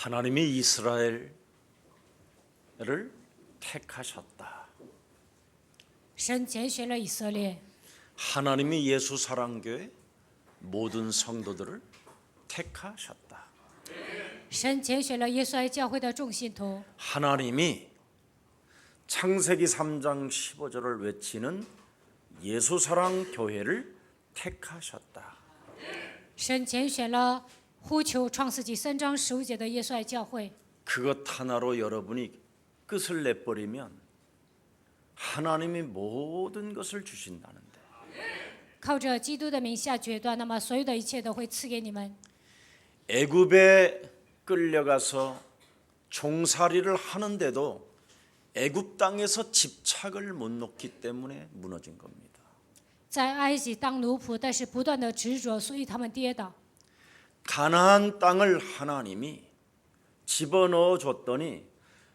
하나님이 이스라엘을 택하셨다. 神拣选了以色列， 하나님이 예수 사랑교회 모든 성도들을 택하셨다. 神拣选了耶稣爱教会的众信徒。 하나님이 창세기 3장 15절을 외치는 예수 사랑 교회를 택하셨다. 神拣选了呼求创世纪3章15节的耶稣爱教会。 그것 하나로 여러분이 끝을 내버리면 하나님이 모든 것을 주신다는데 靠着基督的名下决断，那么所有的一切都会赐给你们。 애굽에 끌려가서 종살이를 하는데도 애굽 땅에서 집착을 못 놓기 때문에 무너진 겁니다. 在埃及当奴仆，但是不断的执着，所以他们跌倒。 가나안 땅을 하나님이 집어넣어 줬더니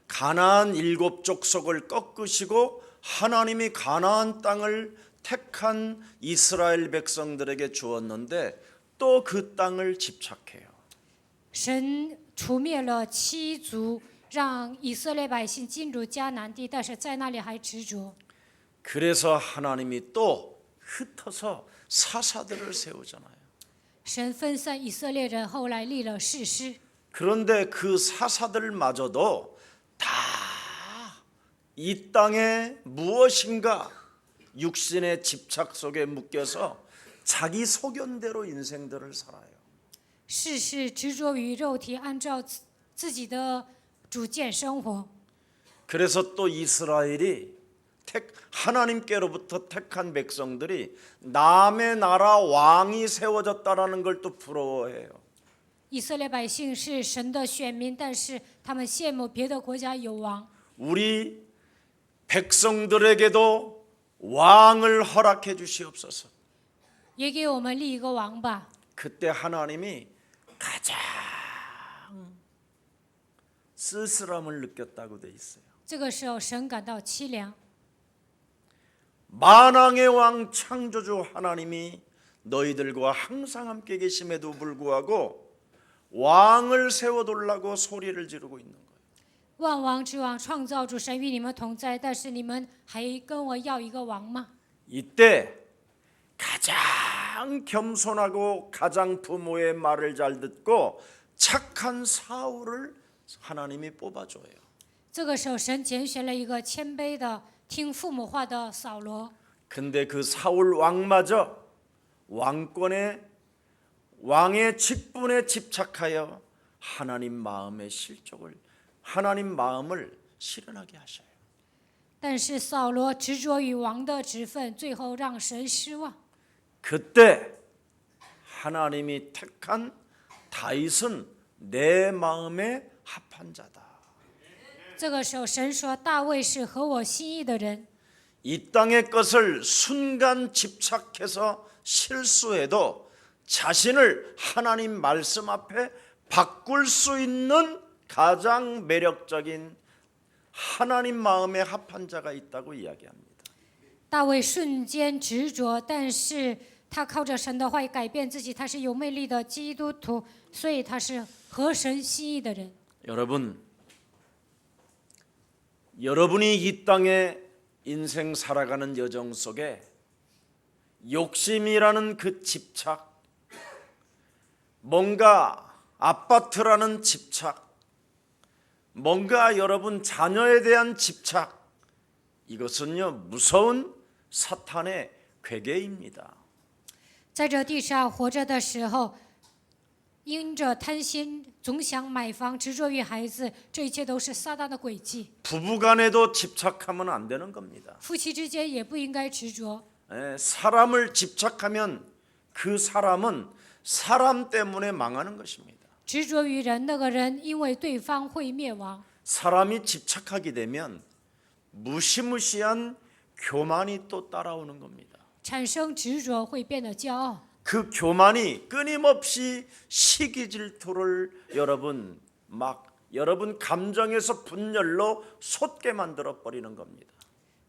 가나안 7 족속을 꺾으시고 하나님이 가나안 땅을 택한 이스라엘 백성들에게 주었는데 또 그 땅을 집착해요. 神除灭了7族，让以色列百姓进入迦南地，但是在那里还执着。 그래서 하나님이 또 흩어서 사사들을 세우잖아요. 神分散以色列人，后来立了士师。 그런데 그 사사들마저도 다 이 땅에 무엇인가 육신의 집착 속에 묶여서 자기 소견대로 인생들을 살아요. 士师执着于肉体，按照自己的主见生活。 그래서 또 이스라엘이 하나님께로부터 택한 백성들이 남의 나라 왕이 세워졌다라는 걸 또 부러워해요. 以色列百姓是神的选民，但是他们羡慕别的国家有王。 우리 백성들에게도 왕을 허락해 주시옵소서. 也给我们立一个王吧。 그때 하나님이 가장 쓸쓸함을 느꼈다고 돼 있어요. 这个时候，神感到凄凉。 만왕의 왕 창조주 하나님이 너희들과 항상 함께 계심에도 불구하고 왕을 세워달라고 소리를 지르고 있는 거예요. 万王之王，创造主神与你们同在，但是你们还跟我要一个王吗？ 이때 가장 겸손하고 가장 부모의 말을 잘 듣고 착한 사울을 하나님이 뽑아줘요. 这个时候，神拣选了一个谦卑的、听父母话的扫罗。 근데 그 사울 왕마저 왕의 직분에 집착하여 하나님 마음을 실현하게 하셔요. 但是扫罗执着于王的职分，最后让神失望。 그때 하나님이 택한 다윗은 내 마음에 합한 자다. 这个时候，神说：“大卫是合我心意的人。 이 땅의 것을 순간 집착해서 실수해도 자신을 하나님 말씀 앞에 바꿀 수 있는 가장 매력적인 하나님 마음에 합한 자가 있다고 이야기합니다. 大卫瞬间执着，但是他靠着神的话语改变自己，他是有魅力的基督徒，所以他是合神心意的人。 여러분이 이 땅에 인생 살아가는 여정 속에 욕심이라는 그 집착, 뭔가 아파트라는 집착, 뭔가 여러분 자녀에 대한 집착, 이것은요 무서운 사탄의 괴계입니다. 在这地上活着的时候，因着贪心，总想买房，执着于孩子，这一切都是撒旦的诡计。 부부간에도 집착하면 안 되는 겁니다. 夫妻之间也不应该执着。 사람을 집착하면 그 사람은 사람 때문에 망하는 것입니다. 执着于人，那个人因为对方会灭亡。 사람이 집착하게 되면 무시무시한 교만이 또 따라오는 겁니다. 产生执着会变得骄傲。 그 교만이 끊임없이 시기 질투를 여러분 감정에서 분열로 솟게 만들어 버리는 겁니다.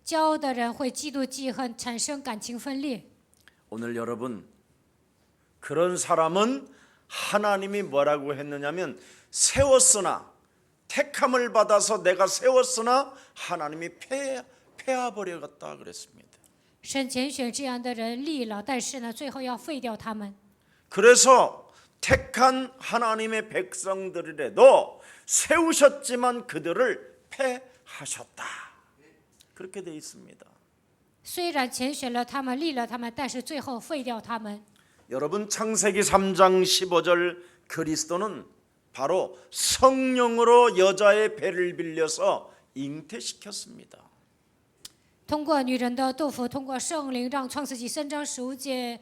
骄傲的人会嫉妒记恨，产生感情分裂。 오늘 여러분 그런 사람은 하나님이 뭐라고 했느냐면 세웠으나 택함을 받아서 내가 세웠으나 하나님이 패해버려갔다 그랬습니다. 神拣选这样的人立了，但是呢，最后要废掉他们。 그래서 택한 하나님의 백성들이라도 세우셨지만 그들을 패하셨다. 그렇게 되어 있습니다. 虽然拣选了他们，立了他们，但是最后废掉他们。 여러분 창세기 3장 15절 그리스도는 바로 성령으로 여자의 배를 빌려서 잉태시켰습니다. 通过女人的肚腹，通过圣灵，让创世纪3章15节，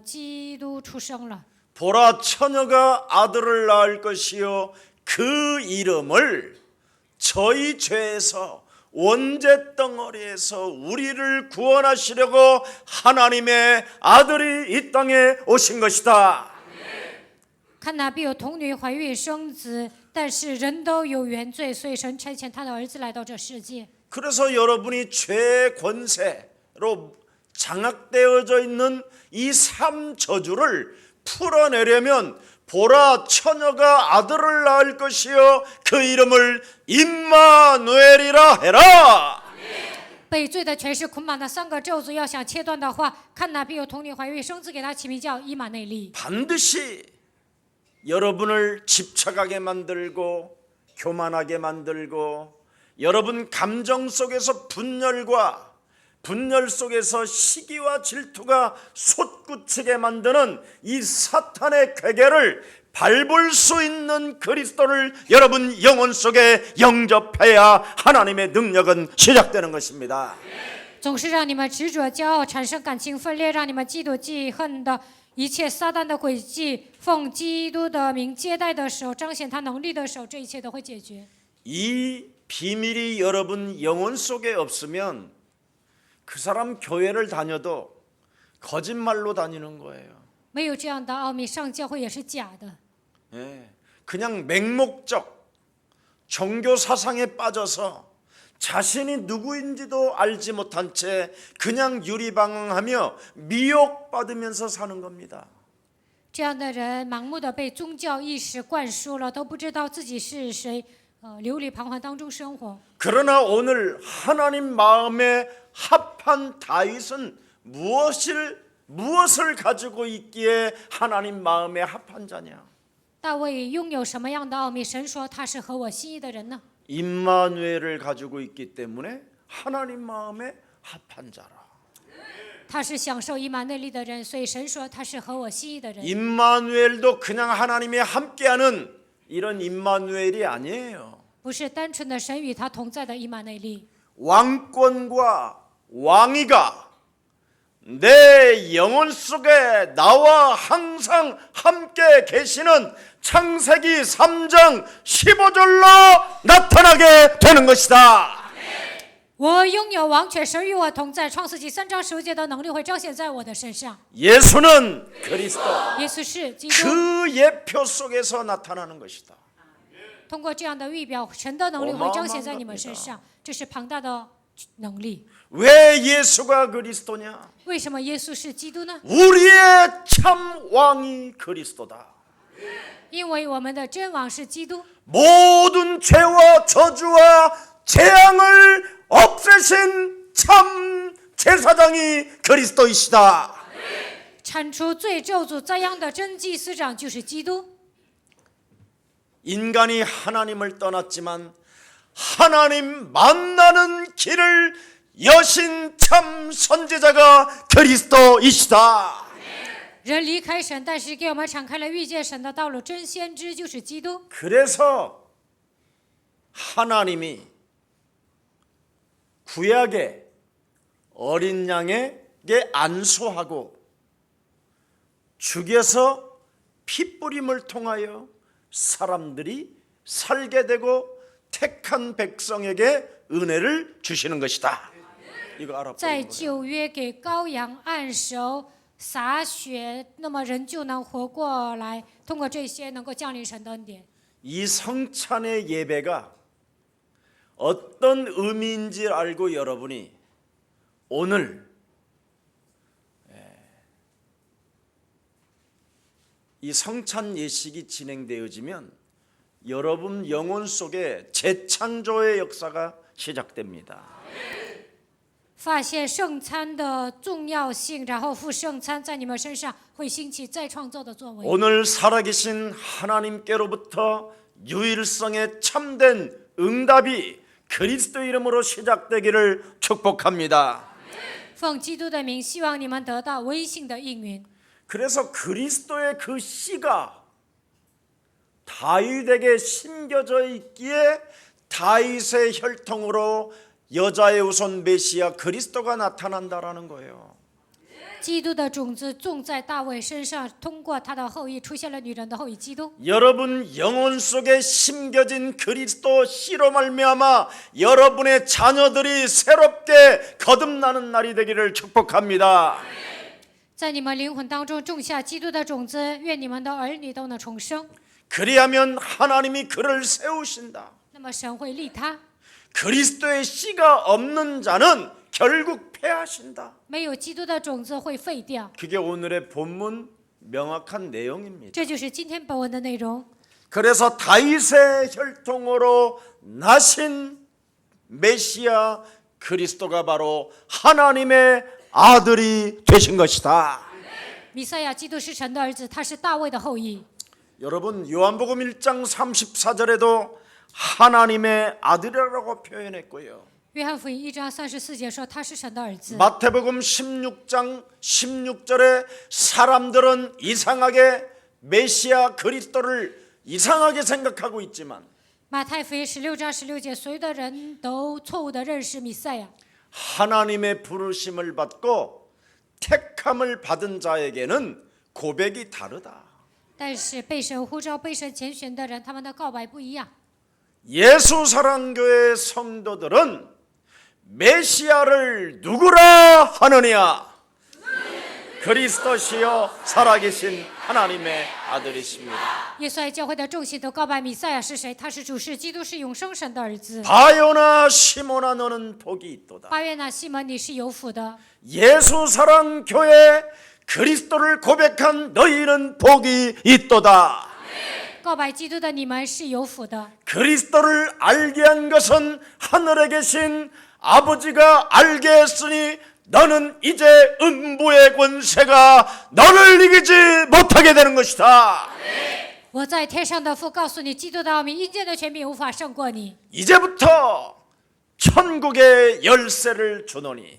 基督出生了。 보라 처녀가 아들을 낳을 것이요 그 이름을 저희 죄에서 원죄 덩어리에서 우리를 구원하시려고 하나님의 아들이 이 땅에 오신 것이다. 看哪，必有童女怀孕生子，但是人都有原罪，所以神差遣他的儿子来到这世界。 그래서 여러분이 죄의 권세로 장악되어져 있는 이 삶 저주를 풀어내려면 보라 처녀가 아들을 낳을 것이요 그 이름을 임마누엘이라 해라. 被罪的权势捆绑的3个咒诅，要想切断的话，看哪，必有童女怀孕生子，给他起名叫以马内利。 반드시 여러분을 집착하게 만들고 교만하게 만들고 여러분 감정 속에서 분열 속에서 시기와 질투가 솟구치게 만드는 이 사탄의 괴계를 밟을 수 있는 그리스도를 여러분 영혼 속에 영접해야 하나님의 능력은 시작되는 것입니다. 总是让你们执着、骄傲，产生感情分裂，让你们嫉妒、记恨的一切撒旦的诡计，奉基督的名接待的时候，彰显他能力的时候，这一切都会解决。 이 비밀이 여러분 영혼 속에 없으면 그 사람 교회를 다녀도 거짓말로 다니는 거예요. 没有这样的奥秘，上教会也是假的。 예, 그냥 맹목적 종교 사상에 빠져서 자신이 누구인지도 알지 못한 채 그냥 유리방황하며 미혹받으면서 사는 겁니다. 这样的人盲目的被宗教意识灌输了，都不知道自己是谁，流离彷徨当中生活。 그러나 오늘 하나님 마음에 합한 다윗은 무엇을 가지고 있기에 하나님 마음에 합한 자냐? 大卫拥有什么样的奥秘？神说他是合我心意的人呢？ 임마누엘을 가지고 있기 때문에 하나님 마음에 합한 자라. 他是享受以马内利的人，所以神说他是合我心意的人。 임마누엘도 그냥 하나님이 함께하는 이런 임마누엘이 아니에요. 不是单纯的神与他同在的以马内利， 왕권과 왕위가 내 영혼 속에 나와 항상 함께 계시는 창세기 3장 15절로 나타나게 되는 것이다. 我拥有王权，神与我同在。创世纪3章15节的能力会彰显在我的身上。 예수는 그리스도 耶稣是基督， 그 예표 속에서 나타나는 것이다. 通过这样的预表，神的能力会彰显在你们身上，这是庞大的能力。 왜 예수가 그리스도냐? 为什么耶稣是基督呢？ 우리의 참 왕이 그리스도다. 因为我们的真王是基督， 모든 죄와 저주와 재앙을 없애신 참 제사장이 그리스도이시다. 铲除罪咒诅灾殃的真祭司长就是基督。 인간이 하나님을 떠났지만 하나님 만나는 길을 여신 참 선지자가 그리스도이시다. 人离开神，但是给我们敞开了遇见神的道路。真先知就是基督。 그래서 하나님이 구약의 어린 양에게 안수하고 죽여서 핏부림을 통하여 사람들이 살게 되고 택한 백성에게 은혜를 주시는 것이다. 이거 在 알아보는 거예요. 旧约给羔羊按手洒血，那么人就能活过来。通过这些，能够降临神的恩典。 이 성찬의 예배가 어떤 의미인지 알고 여러분이 오늘 이 성찬 예식이 진행되어지면 여러분 영혼 속에 재창조의 역사가 시작됩니다. 发现圣餐的重要性，然后付圣餐在你们身上会兴起再创造的作为。 오늘 살아계신 하나님께로부터 유일성에 참된 응답이 그리스도 이름으로 시작되기를 축복합니다. 奉基督的名，希望你们得到微信的应允。 그래서 그리스도의 그 씨가 다윗에게 심겨져 있기에 다윗의 혈통으로 여자의 우선 메시아 그리스도가 나타난다라는 거예요. 基督的种子种在大卫身上，通过他的后裔出现了女人的后裔基督。 여러분 영혼 속에 심겨진 그리스도 씨로 말미암아 여러분의 자녀들이 새롭게 거듭나는 날이 되기를 축복합니다. 在你们灵魂当中种下基督的种子，愿你们的儿女都能重生。 그리하면 하나님이 그를 세우신다. 那么神会立他， 그리스도의 씨가 없는 자는 결국 패하신다. 没有基督的种子会废掉。 그게 오늘의 본문 명확한 내용입니다. 这就是今天本文的内容。 그래서 다윗의 혈통으로 나신 메시아 그리스도가 바로 하나님의 아들이 되신 것이다. 弥赛亚基督是神的儿子，他是大卫的后裔。 여러분 요한복음 1장 34절에도 하나님의 아들이라고 표현했고요. 约翰福音1章34节说他是神的儿子。 마태복음 16장 16절에 사람들은 이상하게 메시아 그리스도를 이상하게 생각하고 있지만 马太福音16章16节，所有的人都错误的认识弥赛亚。 하나님의 부르심을 받고 택함을 받은 자에게는 고백이 다르다. 但是被神呼召、被神拣选的人，他们的告白不一样。 예수사랑교회 성도들은 메시아를 누구라 하느냐? 그리스도시요 살아계신 하나님의 아들이십니다. 耶稣爱教会的众信都告白弥赛亚是谁？他是主是基督，是永生神的儿子。 바요나 시모나 너는 복이 있도다. 巴约拿西门，你是有福的。 예수사랑교회 그리스도를 고백한 너희는 복이 있도다. 告白基督的你们是有福的。 그리스도를 알게 한 것은 하늘에 계신 아버지가 알게 했으니 너는 이제 음부의 권세가 너를 이기지 못하게 되는 것이다. 我在天上的父告诉你，基督的奥秘，阴间的权柄无法胜过你。 이제부터 천국의 열쇠를 주노니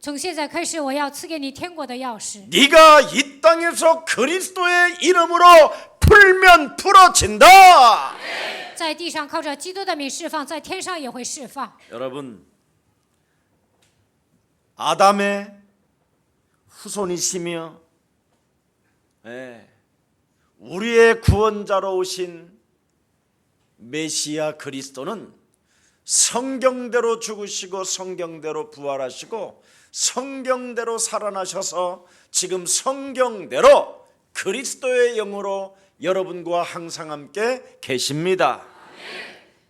从现在开始，我要赐给你天国的钥匙。 네가 이 땅에서 그리스도의 이름으로 풀면 풀어진다. 在地上靠着基督的名释放，在天上也会释放。 여러분 아담의 후손이시며 우리의 구원자로 오신 메시아 그리스도는 성경대로 죽으시고 성경대로 부활하시고 성경대로 살아나셔서 지금 성경대로 그리스도의 영으로 여러분과 항상 함께 계십니다.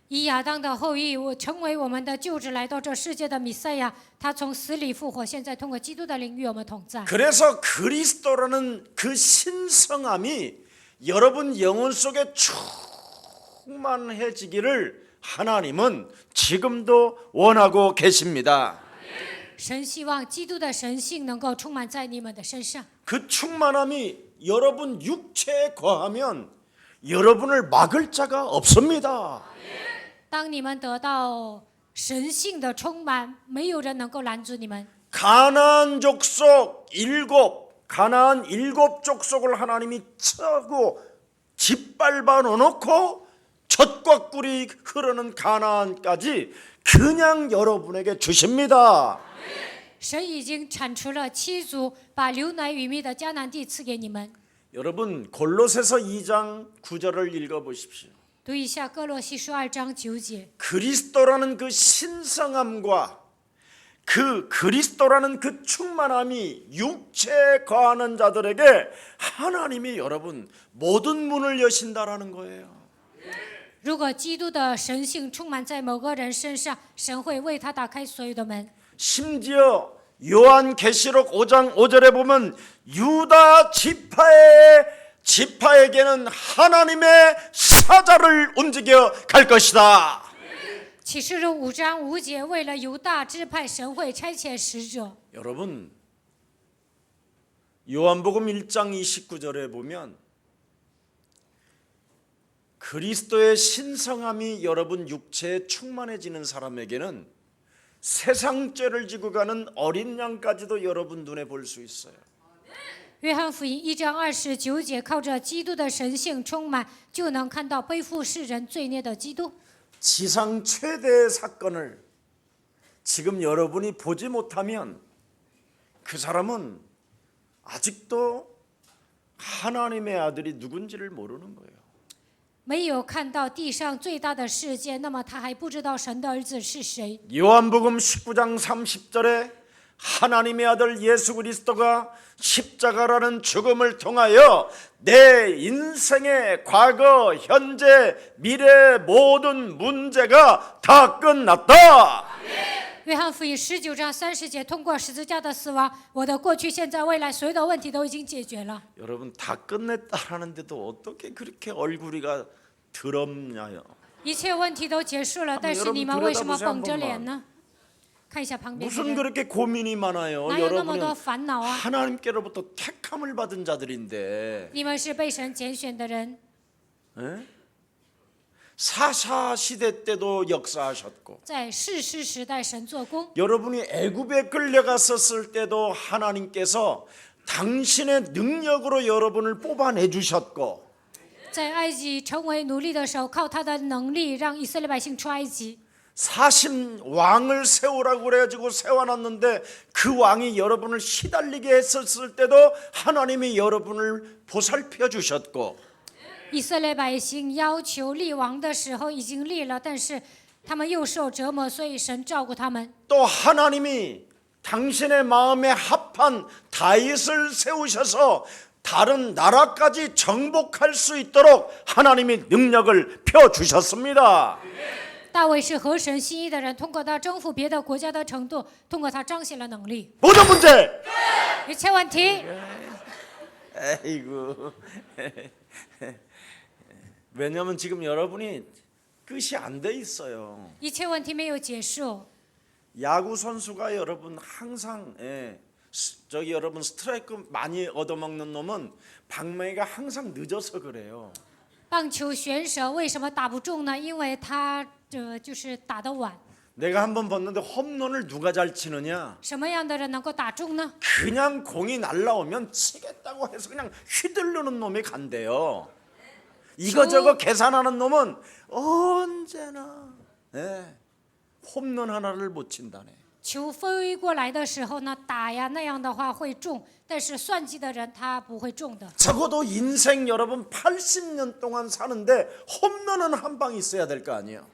以亚当的后裔，我成为我们的救主，来到这世界的弥赛亚，他从死里复活，现在通过基督的灵与我们同在。 그래서 그리스도라는 그 신성함이 여러분 영혼 속에 충만해지기를 하나님은 지금도 원하고 계십니다. 神希望基督的神性能够充满在你们的身上。 그 충만함이 여러분 육체에 거하면 여러분을 막을 자가 없습니다. 当你们得到神性的充满，没有人能够拦住你们。 가나안 족속 가나안 일곱 족속을 하나님이 차고 짓밟아 놓고 젖과 꿀이 흐르는 가나안까지 그냥 여러분에게 주십니다. 神已经铲除了七族，把流奶与蜜的迦南地赐给你们。 여러분 골로새서 2장 9절을 읽어보십시오. 读一下哥罗西书2章9节。 그리스도라는 그 신성함과 그 그리스도라는 그 충만함이 육체에 거하는 자들에게 하나님이 여러분 모든 문을 여신다라는 거예요. 如果基督的神性充满在某个人身上，神会为他打开所有的门。 심지어 요한계시록 5장 5절에 보면 유다 지파의 지파에게는 하나님의 사자를 움직여 갈 것이다. 启示录5章5节，为了犹大支派，神会差遣使者。 여러분, 요한복음 1장 29절에 보면 그리스도의 신성함이 여러분 육체에 충만해지는 사람에게는 세상 죄를 지고 가는 어린 양까지도 여러분 눈에 볼 수 있어요. 约翰福音1章29节，靠着基督的神性充满，就能看到背负世人罪孽的基督。 지상 최대의 사건을 지금 여러분이 보지 못하면 그 사람은 아직도 하나님의 아들이 누군지를 모르는 거예요. 没有看到地上最大的事件，那么他还不知道神的儿子是谁。 요한복음 19장 30절에 하나님의 아들 예수 그리스도가 십자가라는 죽음을 통하여 내 인생의 과거, 현재, 미래 모든 문제가 다 끝났다. 约翰福音19章30节，通过十字架的死亡，我的过去、现在、未来所有的问题都已经解决了。 여러분 다 끝냈다라는데도 어떻게 그렇게 얼굴이가 더럽냐요? 一切问题都结束了，但是你们为什么绷着脸呢？看一下旁边的 무슨 人， 그렇게 고민이 많아요? 哪有那么多 여러분은 烦恼啊？ 하나님께로부터 택함을 받은 자들인데 你们是被神拣选的人， 에? 사사 시대 때도 역사하셨고 在士师时代神做工。 여러분이 애굽에 끌려갔었을 때도 하나님께서 당신의 능력으로 여러분을 뽑아내 주셨고 在埃及成为奴隶的时候，靠他的能力让以色列百姓出埃及。 사심 왕을 세우라고 그래가지고 세워놨는데 그 왕이 여러분을 시달리게 했었을 때도 하나님이 여러분을 보살펴 주셨고 以色列百姓要求立王的时候已经立了，但是他们又受折磨，所以神照顾他们。 또 하나님이 당신의 마음에 합한 다윗을 세우셔서 다른 나라까지 정복할 수 있도록 하나님이 능력을 펴주셨습니다. 大卫是合神心意的人，通过他征服别的国家的程度，通过他彰显了能力。 모든 문제 一切问题， 에이구. 왜냐하면 지금 여러분이 끝이 안 돼 있어요. 一切问题没有结束。 야구 선수가 여러분 항상 저기 여러분 스트라이크 많이 얻어먹는 놈은 방망이가 항상 늦어서 그래요. 棒球选手为什么打不中呢？因为他就是打得晚。 내가 한번 봤는데 홈런을 누가 잘 치느냐? 什么样的人能够打中呢？ 그냥 공이 날라오면 치겠다고 해서 그냥 휘두르는 놈이 간대요. 이거저거 계산하는 놈은 언제나 홈런 하나를 못 친다네. 球飞过来的时候呢，打呀那样的话会中，但是算计的人他不会中的。 적어도 인생 여러분 80년 동안 사는데 홈런은 한 방 있어야 될 거 아니에요.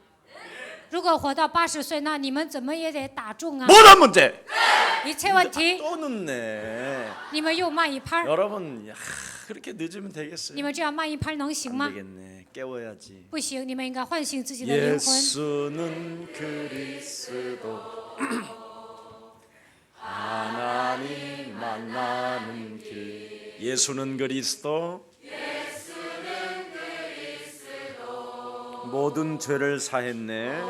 如果活到80岁，那你们怎么也得打中啊！ 모든 문제 一切问题， 또 늦네. 你们又慢一拍儿， 여러분 그렇게 늦으면 되겠어요? 你们这样慢一拍儿能行 안 吗？ 되겠네. 깨워야지. 不行，你们应该唤醒自己的灵魂。 예수는 그리스도 하나님 만나는 길. 예수는 그리스도 모든 죄를 사했네.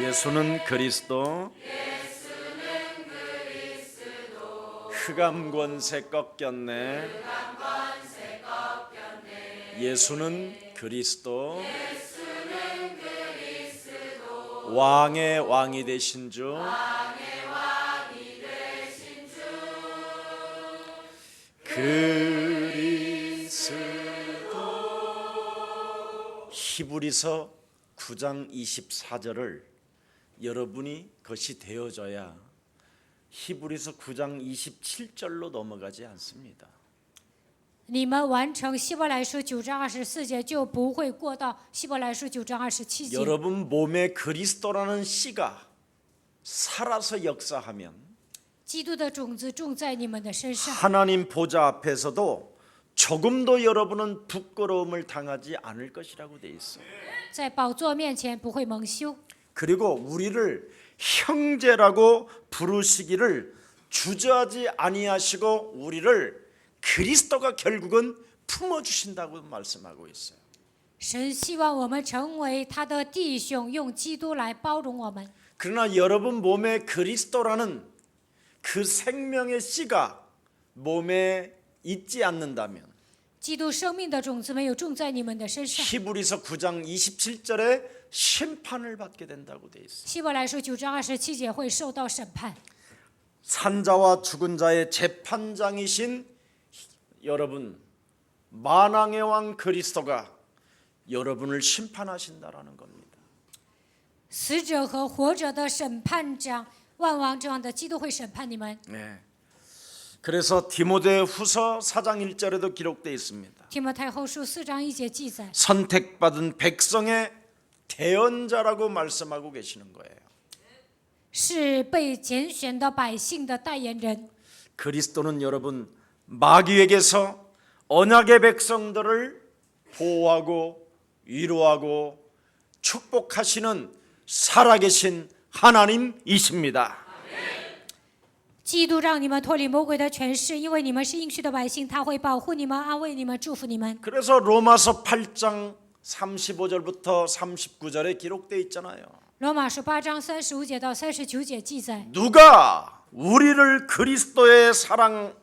예수는 그리스도 흑암 권세 꺾였네. 예수는 그리스도 왕의 왕이 되신 주 그리스도. 히브리서 9장 24절을 여러분이 것이 되어져야 히브리서 9장 27절로 넘어가지 않습니다. 你们完成希伯来书9章24节，就不会过到希伯来书9章27节。 여러분 몸에 그리스도라는 씨가 살아서 역사하면 基督的种子种在你们的身上， 하나님 보좌 앞에서도 조금도 여러분은 부끄러움을 당하지 않을 것이라고 돼 있어요. 在宝座面前不会蒙羞。 그리고 우리를 형제라고 부르시기를 주저하지 아니하시고 우리를 그리스도가 결국은 품어주신다고 말씀하고 있어요. 神希望我们成为他的弟兄，用基督来包容我们。 그러나 여러분 몸에 그리스도라는 그 생명의 씨가 몸에 있지 않는다면 基督生命的种子没有种在你们的身上。 히브리서 9장 27절에 심판을 받게 된다고 돼 있어요. 希伯来书9章27节会受到审判。 산자와 죽은 자의 재판장이신 여러분, 만왕의 왕 그리스도가 여러분을 심판하신다라는 겁니다. 死者和活着的审判长，万王之王的基督会审判你们。 네. 그래서 디모데후서 4장 1절에도 기록되어 있습니다. 提摩太后书4章1节记载， 선택받은 백성의 대언자라고 말씀하고 계시는 거예요. 是被拣选的百姓的代言人。 그리스도는 여러분 마귀에게서 언약의 백성들을 보호하고 위로하고 축복하시는 살아계신 하나님이십니다. 基督让你们脱离魔鬼的权势，因为你们是应许的百姓，他会保护你们、安慰你们、祝福你们。 그래서 로마서 8장 35절부터 39절에 기록되어 있잖아요. 罗马书8章35节到39节记载， 누가 우리를 그리스도의 사랑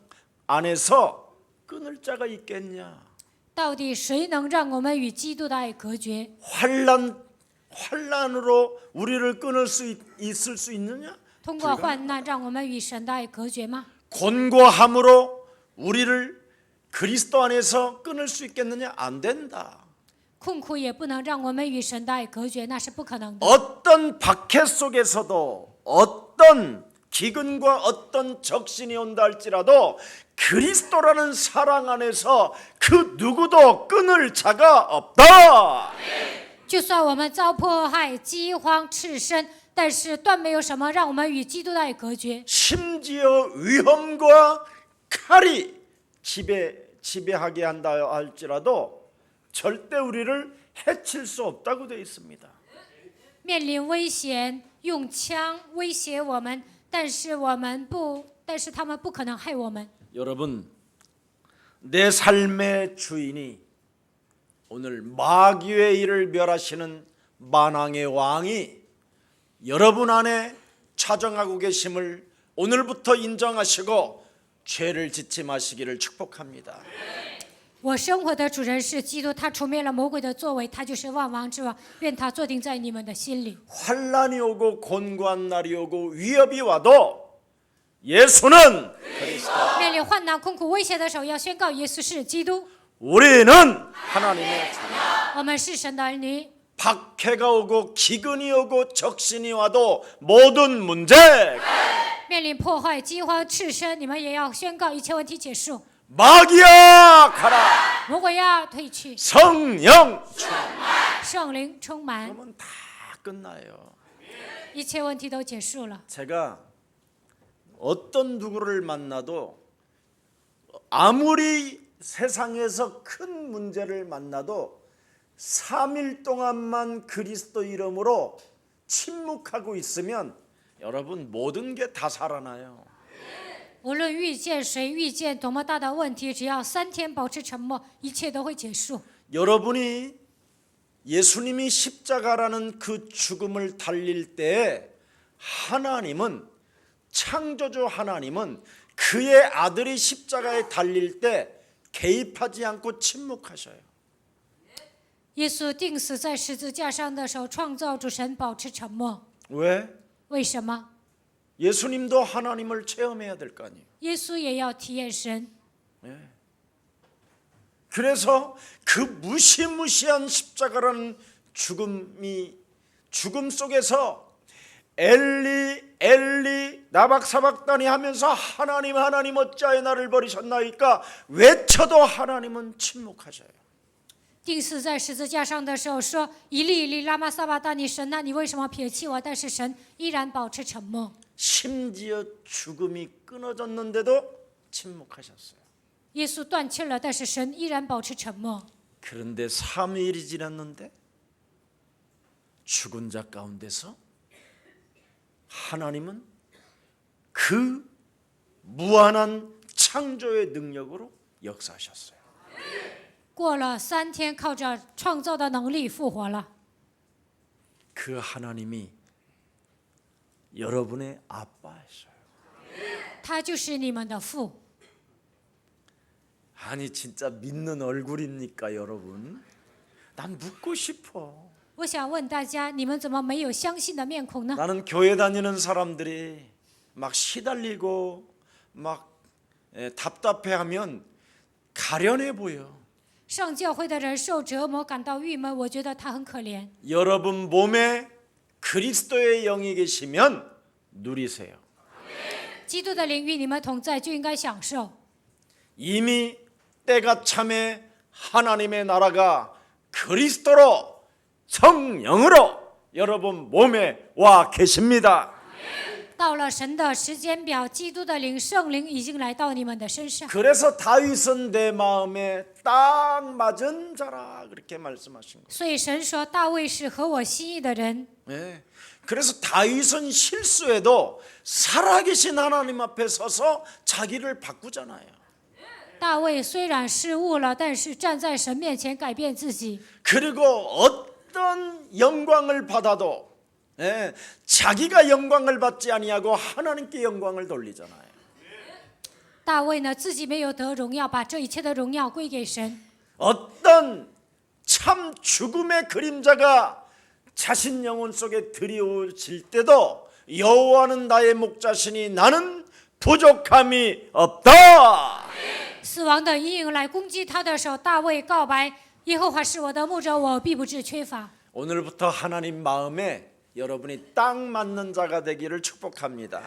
안에서 끊을 자가 있겠냐? 到底谁能让我们与基督的爱隔绝？ 환란으로 우리를 끊을 수 있을 수 있느냐? 通过患难让我们与神的爱隔绝吗？ 곤고함으로 우리를 그리스도 안에서 끊을 수 있겠느냐? 안 된다. 困苦也不能让我们与神的爱隔绝，那是不可能的。 어떤 박해 속에서도 어떤 기근과 어떤 적신이 온다 할지라도 그리스도라는 사랑 안에서 그 누구도 끊을 자가 없다. 就算我们遭迫害、饥荒、赤身，但是断没有什么让我们与基督的爱隔绝。 심지어 위험과 칼이 지배하게 한다 할지라도 절대 우리를 해칠 수 없다고 되어 있습니다. 面临危险，用枪威胁我们，但是他们不可能害我们。 여러분, 내 삶의 주인이 오늘 마귀의 일을 멸하시는 만왕의 왕이 여러분 안에 차정하고 계심을 오늘부터 인정하시고 죄를 짓지 마시기를 축복합니다. 我生活的主人是基督，他除灭了魔鬼的作为，他就是万王之王。愿他坐定在你们的心里。 환란이 오고 곤고한 날이 오고 위협이 와도 예수는 그리스도. 面临患难、困苦、威胁的时候，要宣告耶稣是基督。 우리는 하나님의 자녀. 我们是神的儿女。 박해가 오고 기근이 오고 적신이 와도 모든 문제 面临破坏、饥荒、赤身，你们也要宣告一切问题结束。 마귀야 가라. 魔鬼要退去， 성령 圣灵充满， 그러면 다 끝나요. 一切问题都结束了。 제가 어떤 누구를 만나도 아무리 세상에서 큰 문제를 만나도 3일 동안만 그리스도 이름으로 침묵하고 있으면 여러분 모든 게 다 살아나요. 无论遇见谁，遇见多么大的问题，只要3天保持沉默，一切都会结束。 여러분이 예수님이 십자가라는 그 죽음을 달릴 때 하나님은 창조주 하나님은 그의 아들이 십자가에 달릴 때 개입하지 않고 침묵하셔요. 耶稣钉死在十字架上的时候，创造主神保持沉默。 왜? 为什么？ 예수님도 하나님을 체험해야 될 거 아니에요. 耶稣也要体验神。 그래서 그 무시무시한 십자가라는 죽음 속에서 엘리 엘리 나박사박다니 하면서 하나님 하나님 어찌하여 나를 버리셨나이까 외쳐도 하나님은 침묵하셔요. 钉死在十字架上的时候说：“以利以利，拉玛撒巴大尼，神啊，你为什么撇弃我？”但是神依然保持沉默。 심지어 죽음이 끊어졌는데도 침묵하셨어요. 耶稣断气了，但是神依然保持沉默。 그런데 3일이 지났는데 죽은 자 가운데서 하나님은 그 무한한 창조의 능력으로 역사하셨어요. 过了3天，靠着创造的能力复活了。 그 하나님이 여러분의 아빠였어요. 他就是你们的父。 아니 진짜 믿는 얼굴입니까 여러분? 난 묻고 싶어. 我想问大家，你们怎么没有相信的面孔呢？ 나는 교회 다니는 사람들이 막 시달리고 막 답답해하면 가련해 보여. 上教会的人受折磨，感到郁闷，我觉得他很可怜。 여러분 몸에 그리스도의 영이 계시면 누리세요. 基督的领域你们同在，就应该享受。 이미 때가 참에 하나님의 나라가 그리스도로 성령으로 여러분 몸에 와 계십니다. 到了神的时间表，基督的灵、圣灵已经来到你们的身上。 그래서 다윗은 내 마음에 딱 맞은 자라 그렇게 말씀하신 거예요. 所以神说大卫是合我心意的人。 네. 그래서 다윗은 실수해도 살아계신 하나님 앞에 서서 자기를 바꾸잖아요. 大卫虽然失误了，但是站在神面前改变自己。 그리고 어떤 영광을 받아도 자기가 영광을 받지 아니하고 하나님께 영광을 돌리잖아요. 大卫呢，自己没有得荣耀，把这一切的荣耀归给神。 어떤 참 죽음의 그림자가 자신 영혼 속에 들이오질 때도 여호와는 나의 목자시니 나는 부족함이 없다. 死亡的阴影来攻击他的时候，大卫告白：耶和华是我的牧者，我必不致缺乏。 오늘부터 하나님 마음에 여러분이 딱 맞는 자가 되기를 축복합니다.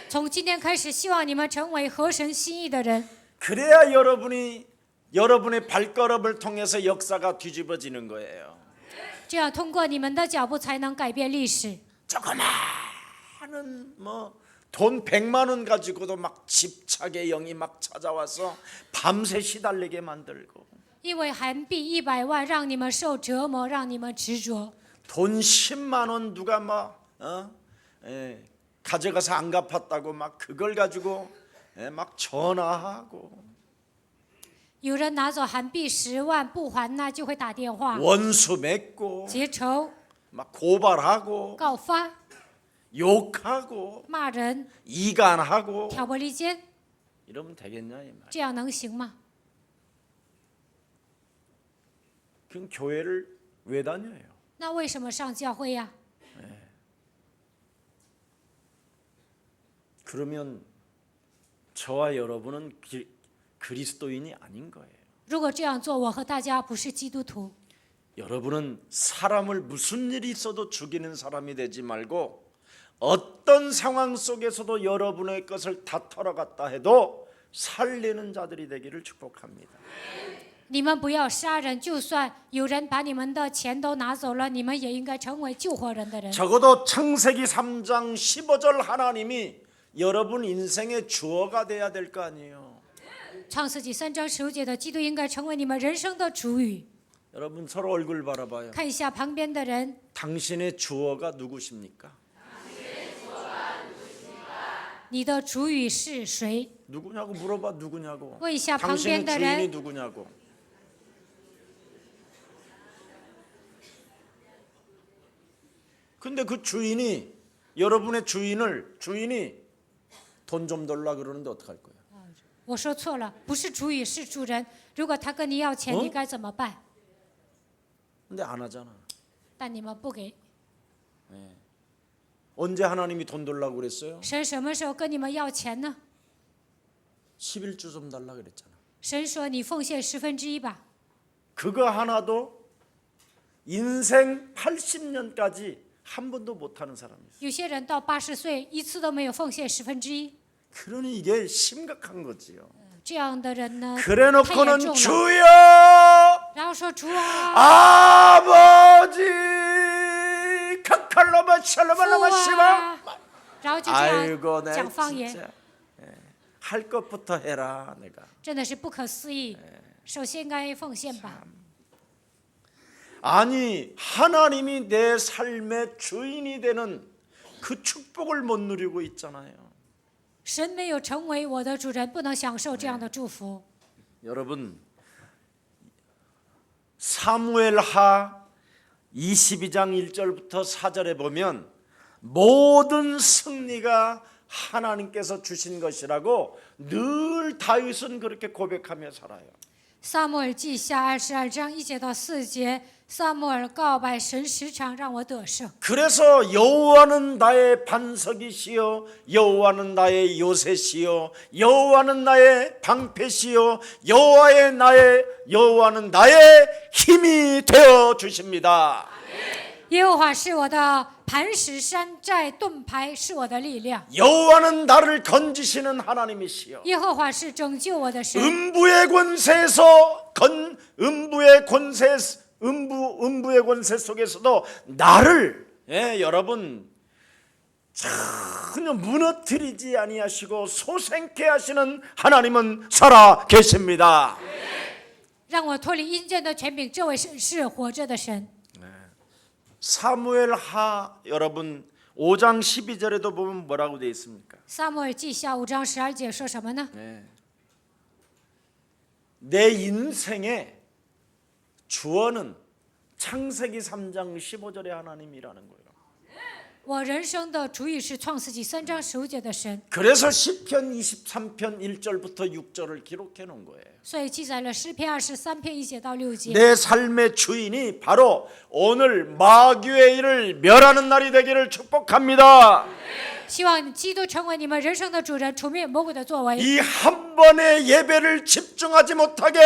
从今天开始，希望你们成为合神心意的人， 그래야 여러분의 발걸음을 통해서 역사가 뒤집어지는 거예요. 这样通过你们的脚步才能改变历史。 조그마한 돈 100만 원 가지고도 막 집착의 영이 막 찾아와서 밤새 시달리게 만들고 因为韩币100万让你们受折磨，让你们执着。 돈 10만 원 누가 가져가서 안 갚았다고 막 그걸 가지고 막 전화하고 有人拿走韩币10万不还，那就会打电话 원수 맺고 结仇、 막 고발하고 告发、 욕하고 骂人、 이간하고 挑拨离间， 이러면 되겠냐 이 말. 这样能行吗？ 그럼 교회를 왜 다녀요? 那为什么上教会呀？ 그러면 저와 여러분은 그리스도인이 아닌 거예요. 如果这样做，我和大家不是基督徒。 여러분은 사람을 무슨 일이 있어도 죽이는 사람이 되지 말고 어떤 상황 속에서도 여러분의 것을 다 털어갔다 해도 살리는 자들이 되기를 축복합니다. 你们不要杀人，就算有人把你们的钱都拿走了，你们也应该成为救活人的人。 적어도 창세기 3장 15절 하나님이 여러분 인생의 주어가 돼야 될 거 아니에요. 创世纪3章15节的基督应该成为你们人生的主语。 여러분 서로 얼굴 바라봐요. 看一下旁边的人， 당신의 주어가 누구십니까? 你的主语是谁？ 누구냐고 물어봐. 누구냐고. 问一下旁 당신의 边的 주인이 人， 누구냐고. 근데 그 주인이 여러분의 주인이 돈 좀 달라 그러는데 어떡할 거예요? 我说错了，不是主语是主人。如果他跟你要钱，你该怎么办？ 근데 안 하잖아. 但你们不给。 언제 하나님이 돈 달라고 그랬어요? 神什么时候跟你们要钱呢？ 11주 좀 달라 그랬잖아. 神说你奉献1/10吧。 그거 하나도 인생 80년까지 한 번도 못 하는 사람이 있어요. 有些人到80岁一次都没有奉献1/10， 그러니 이게 심각한 거지요. 这样的人呢，太 그래놓고는 严重了。 주여 然后说主啊， 아버지 카칼로바 父 샬로발라마 시바 啊，然后就这 아이고 样 내 讲方言， 진짜 할 것부터 해라 내가. 真的是不可思议。首先该奉献吧。 아니 하나님이 내 삶의 주인이 되는 그 축복을 못 누리고 있잖아요. 神没有成为我的主人，不能享受这样的祝福。 여러분 사무엘하 22장 1절부터 4절에 보면 모든 승리가 하나님께서 주신 것이라고 늘 다윗은 그렇게 고백하며 살아요. 撒母耳记下22章1节到4节，撒母耳告白神时常让我得胜。 그래서 여호와는 나의 반석이시요 여호와는 나의 요새시요 여호와는 나의 방패시요 여호와는 나의 힘이 되어 주십니다. 耶和华是我的磐石、山寨、盾牌，是我的力量。 여호와는 나를 건지시는 하나님이시요 耶和华是拯救我的神， 음부의 권세 속에서도 나를 여러분 전혀 무너뜨리지 아니하시고 소생케 하시는 하나님은 살아 계십니다. 让我脱离阴间的权柄。这位神是活着的神。 사무엘하 여러분 5장 12절에도 보면 뭐라고 되어 있습니까? 撒母耳记下5章12节说什么呢？ 내 인생의 주어는 창세기 3장 15절의 하나님이라는 거예요. 我人生的主语是创世纪3章15节的神， 그래서 시편 23편 1절부터 6절을 기록해 놓은 거예요. 所以记载了诗篇23篇1节到6节。 내 삶의 주인이 바로 오늘 마귀의 일을 멸하는 날이 되기를 축복합니다. 希望基督成为你们人生的主人，除灭魔鬼的作为。 이 한 번의 예배를 집중하지 못하게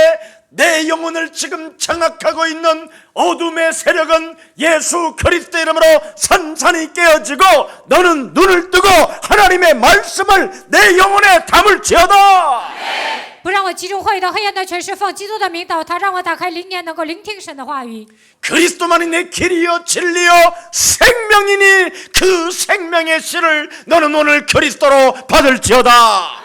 내 영혼을 지금 장악하고 있는 어둠의 세력은 예수 그리스도 이름으로 산산이 깨어지고 너는 눈을 뜨고 하나님의 말씀을 내 영혼에 담을지어다. 不让我集中会的黑暗的权势，奉基督的名祷他，让我打开灵眼，能够聆听神的话语。 그리스도만이 내 길이요 진리요 생명이니 그 생명의 씨를 너는 오늘 그리스도로 받을지어다.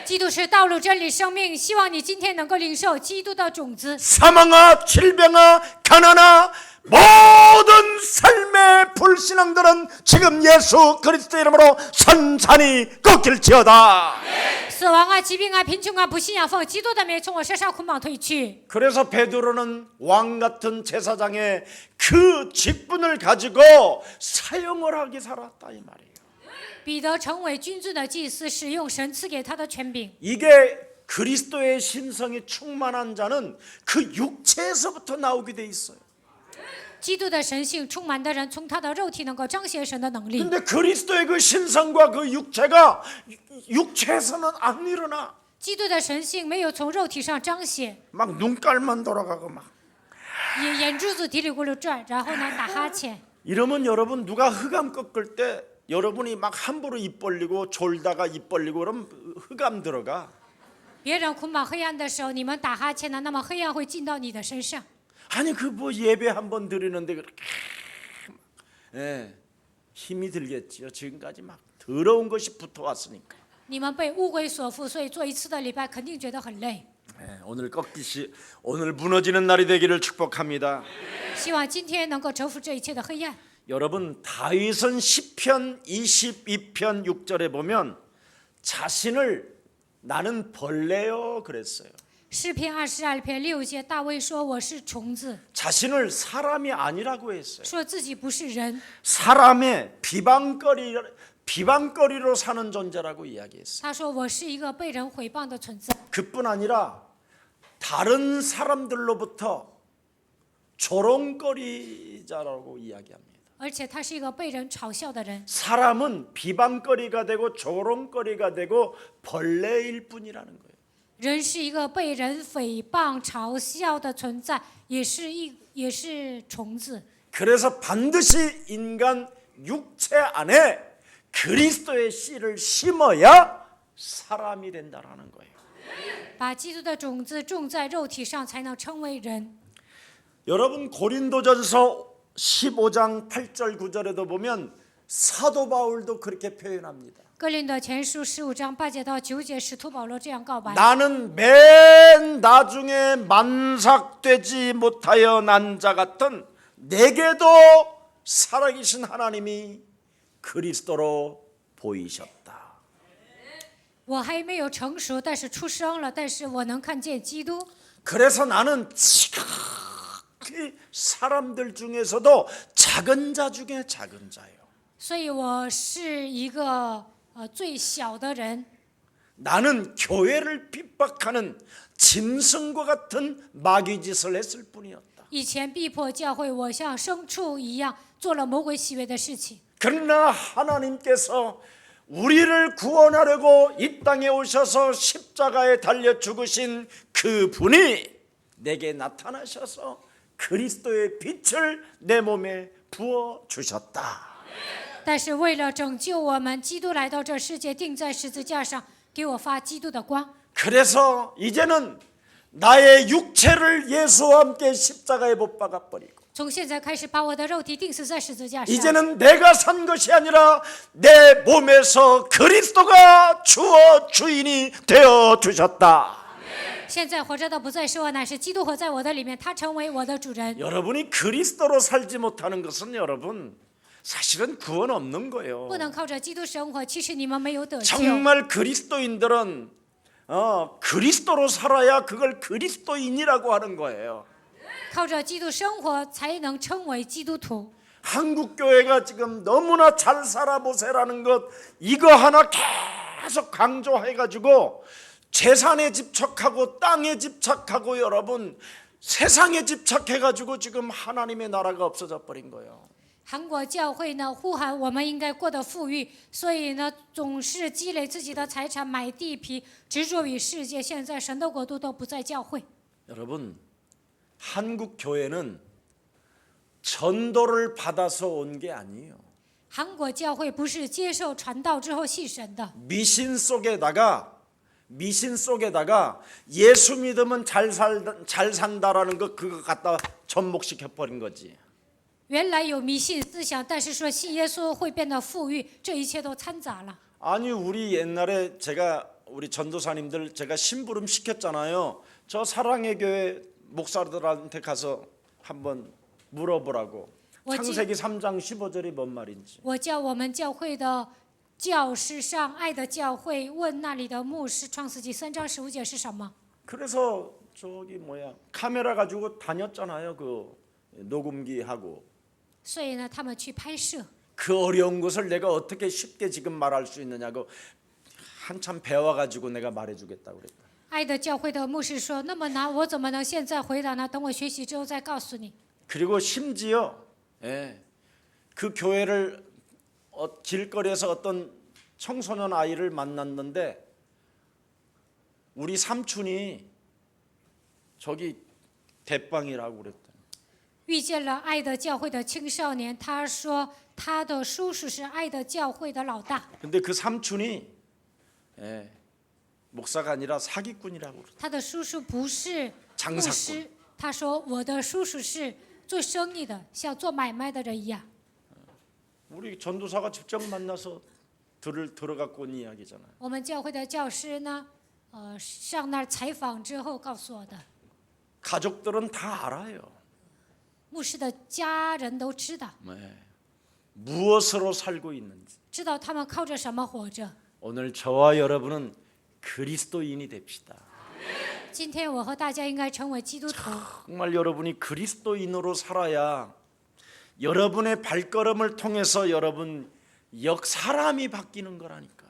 基督是道路、真理、生命，希望你今天能够领受基督的种子。 사망아 질병아 가난아 모든 삶의 불신앙들은 지금 예수 그리스도 이름으로 산산이 꺾일지어다. 死亡啊、疾病啊、贫穷啊、不信仰，奉基督的名从我身上捆绑退去。 그래서 베드로는 왕 같은 제사장의 그 직분을 가지고 사용을 하게 살았다 이 말이에요. 彼得成为君尊的祭司，使用神赐给他的权柄。 이게 그리스도의 신성이 충만한 자는 그 육체에서부터 나오게 돼 있어요. 基督的神性充满的人，从他的肉体能够彰显神的能力。 근데 그리스도의 그 신성과 그 육체가 육체에서는 안 일어나. 基督的神性没有从肉体上彰显， 막 눈깔만 돌아가고 막. 眼珠子嘀里咕噜转，然后呢打哈欠。 이러면 여러분 누가 흑암 꺾을 때 여러분이 막 함부로 입 벌리고 졸다가 입 벌리고 그러면 흑암 들어가. 别人捆绑黑暗的时候，你们打哈欠呢，那么黑暗会进到你的身上。 아니 그 뭐 예배 한 번 드리는데 그렇게 힘이 들겠지요. 지금까지 막 더러운 것이 붙어왔으니까. 你们被污鬼所缚，所以做一次的礼拜肯定觉得很累。 오늘 무너지는 날이 되기를 축복합니다. 希望今天能够征服这一切的黑暗。 여러분 다윗은 시편 22편 6절에 보면 자신을 나는 벌레요 그랬어요. 诗篇22篇6节，大卫说：“我是虫子， 자신을 사람이 아니라고 했어요. 说自己不是人， 사람의 비방거리로 사는 존재라고 이야기했어요. 他说我是一个被人毁谤的存在。 그뿐 아니라 다른 사람들로부터 조롱거리자라고 이야기합니다. 而且他是一个被人嘲笑的人。 사람은 비방거리가 되고 조롱거리가 되고 벌레일 뿐이라는 거예요. 人是一个被人诽谤、嘲笑的存在，也是虫子。 그래서 반드시 인간 육체 안에 그리스도의 씨를 심어야 사람이 된다라는 거예요. 把基督的种子种在肉体上，才能成为人。 여러분 고린도전서 15장 8절 9절에도 보면 사도 바울도 그렇게 표현합니다. 哥林多前书15章8节到9节，使徒保罗这样告白： 나는 맨 나중에 만삭되지 못하여 난 자 같은 내게도 살아계신 하나님이 그리스도로 보이셨다. 我还没有成熟，但是出生了，但是我能看见基督。 그래서 나는 지극히 사람들 중에서도 작은 자 중에 작은 자예요. 所以我是一个最小的人。 나는 교회를 핍박하는 짐승과 같은 마귀짓을 했을 뿐이었다. 以前逼迫教会，我像牲畜一样做了魔鬼喜悦的事情。 그러나 하나님께서 우리를 구원하려고 이 땅에 오셔서 십자가에 달려 죽으신 그 분이 내게 나타나셔서 그리스도의 빛을 내 몸에 부어 주셨다. 但是为了拯救我们，基督来到这世界，钉在十字架上，给我发基督的光。 그래서 이제는 나의 육체를 예수와 함께 십자가에 못 박아 버리고 从现在开始，把我的肉体钉死在十字架上。 이제는 내가 산 것이 아니라 내 몸에서 그리스도가 주어 주인이 되어 주셨다. 现在活着的不再是我，乃是基督活在我的里面，他成为我的主人。 여러분이 그리스도로 살지 못하는 것은 여러분 사실은 구원 없는 거예요. 不能靠着基督生活，其实你们没有得救。 정말 그리스도인들은 그리스도로 살아야 그걸 그리스도인이라고 하는 거예요. 靠着基督生活，才能称为基督徒。 한국 교회가 지금 너무나 잘 살아보세라는 것 이거 하나 계속 강조해가지고 재산에 집착하고 땅에 집착하고 여러분 세상에 집착해가지고 지금 하나님의 나라가 없어져 버린 거예요. 韩国教会呢呼喊我们应该过得富裕，所以呢总是积累自己的财产，买地皮，执着于世界。现在神的国度都不在教会。 여러분 한국 교회는 전도를 받아서 온 게 아니에요. 韩国教会不是接受传道之后信神的， 미신 속에다가 예수 믿으면 잘 산다라는 거 그거 갖다 접목시켜 버린 거지. 原来有迷信思想，但是说信耶稣会变得富裕，这一切都掺杂了。 아니 우리 옛날에 우리 전도사님들 제가 심부름 시켰잖아요. 저 사랑의 교회 목사들한테 가서 한번 물어보라고. 창세기 3장 15절이 뭔 말인지. 我叫我们教会的教师上爱的教会问那里的牧师，创世纪3章15节是什么？ 그래서 카메라 가지고 다녔잖아요. 그 녹음기 하고. 所以呢，他们去拍摄。 그 어려운 것을 내가 어떻게 쉽게 지금 말할 수 있느냐고 한참 배워가지고 내가 말해주겠다고 그랬다. 爱的教会的牧师说：“那么难，我怎么能现在回答呢？等我学习之后再告诉你。” 그리고 심지어 그 교회를 길거리에서 어떤 청소년 아이를 만났는데 우리 삼촌이 저기 대빵이라고 그랬다. 遇见了爱的教会的青少年，他说他的叔叔是爱的教会的老大。 근데 그 삼촌이 목사가 아니라 사기꾼이라고 그랬다. 他的叔叔不是牧 장사꾼. 师，他说我的叔叔是做生意的，像做买卖的人一样。 우리 전도사가 직접 만나서 들어갖고 온 이야기잖아요. 我们教会的教师呢，上那儿采访之后告诉我的， 가족들은 다 알아요. 牧师的家人都知道， 무엇으로 살고 있는지. 知道他们靠着什么活着。 오늘 저와 여러분은 그리스도인이 됩시다. 今天我和大家应该成为基督徒。 정말 여러분이 그리스도인으로 살아야 여러분의 발걸음을 통해서 여러분 사람이 바뀌는 거라니까.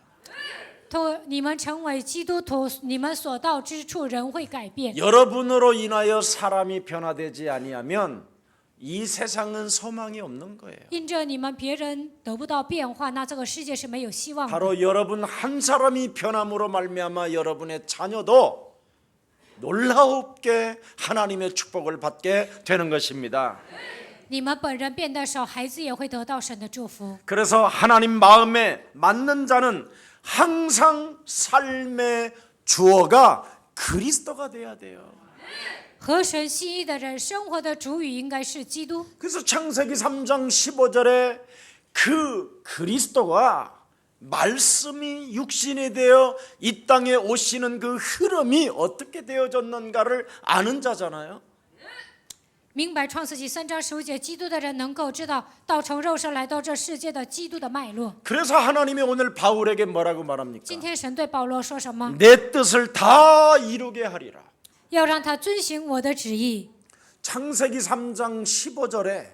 你们成为基督徒，你们所到之处人会改变。 여러분으로 인하여 사람이 변화되지 아니하면 이 세상은 소망이 없는 거예요. 因着你们别人得不到变化，那这个世界是没有希望的。 바로 여러분 한 사람이 변함으로 말미암아 여러분의 자녀도 놀라웁게 하나님의 축복을 받게 되는 것입니다. 你们本人变得少，孩子也会得到神的祝福。 그래서 하나님 마음에 맞는 자는 항상 삶의 주어가 그리스도가 돼야 돼요. 合神心意的人，生活的主语应该是基督。 그래서 창세기 3장 15절에 그 그리스도가 말씀이 육신이 되어 이 땅에 오시는 그 흐름이 어떻게 되어졌는가를 아는 자잖아요. 明白创世纪3章15节，基督的人能够知道道成肉身来到这世界的基督的脉络。 그래서 하나님이 오늘 바울에게 뭐라고 말합니까? 今天神对保罗说什么？ 내 뜻을 다 이루게 하리라. 要让他遵行我的旨意。 창세기 3장 15절에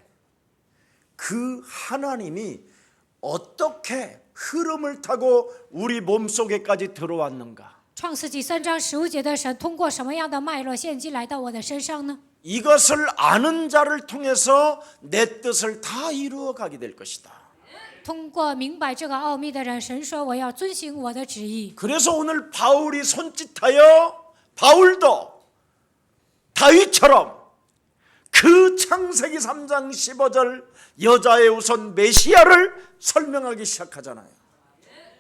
그 하나님이 어떻게 흐름을 타고 우리 몸속에까지 들어왔는가? 创世纪3章15节的神通过什么样的脉络献祭来到我的身上呢？ 이것을 아는 자를 통해서 내 뜻을 다 이루어 가게 될 것이다. 通过明白这个奥秘的人，神说我要遵行我的旨意。 그래서 오늘 바울이 손짓하여 바울도 다윗처럼 그 창세기 3장 15절 여자의 우선 메시아를 설명하기 시작하잖아요.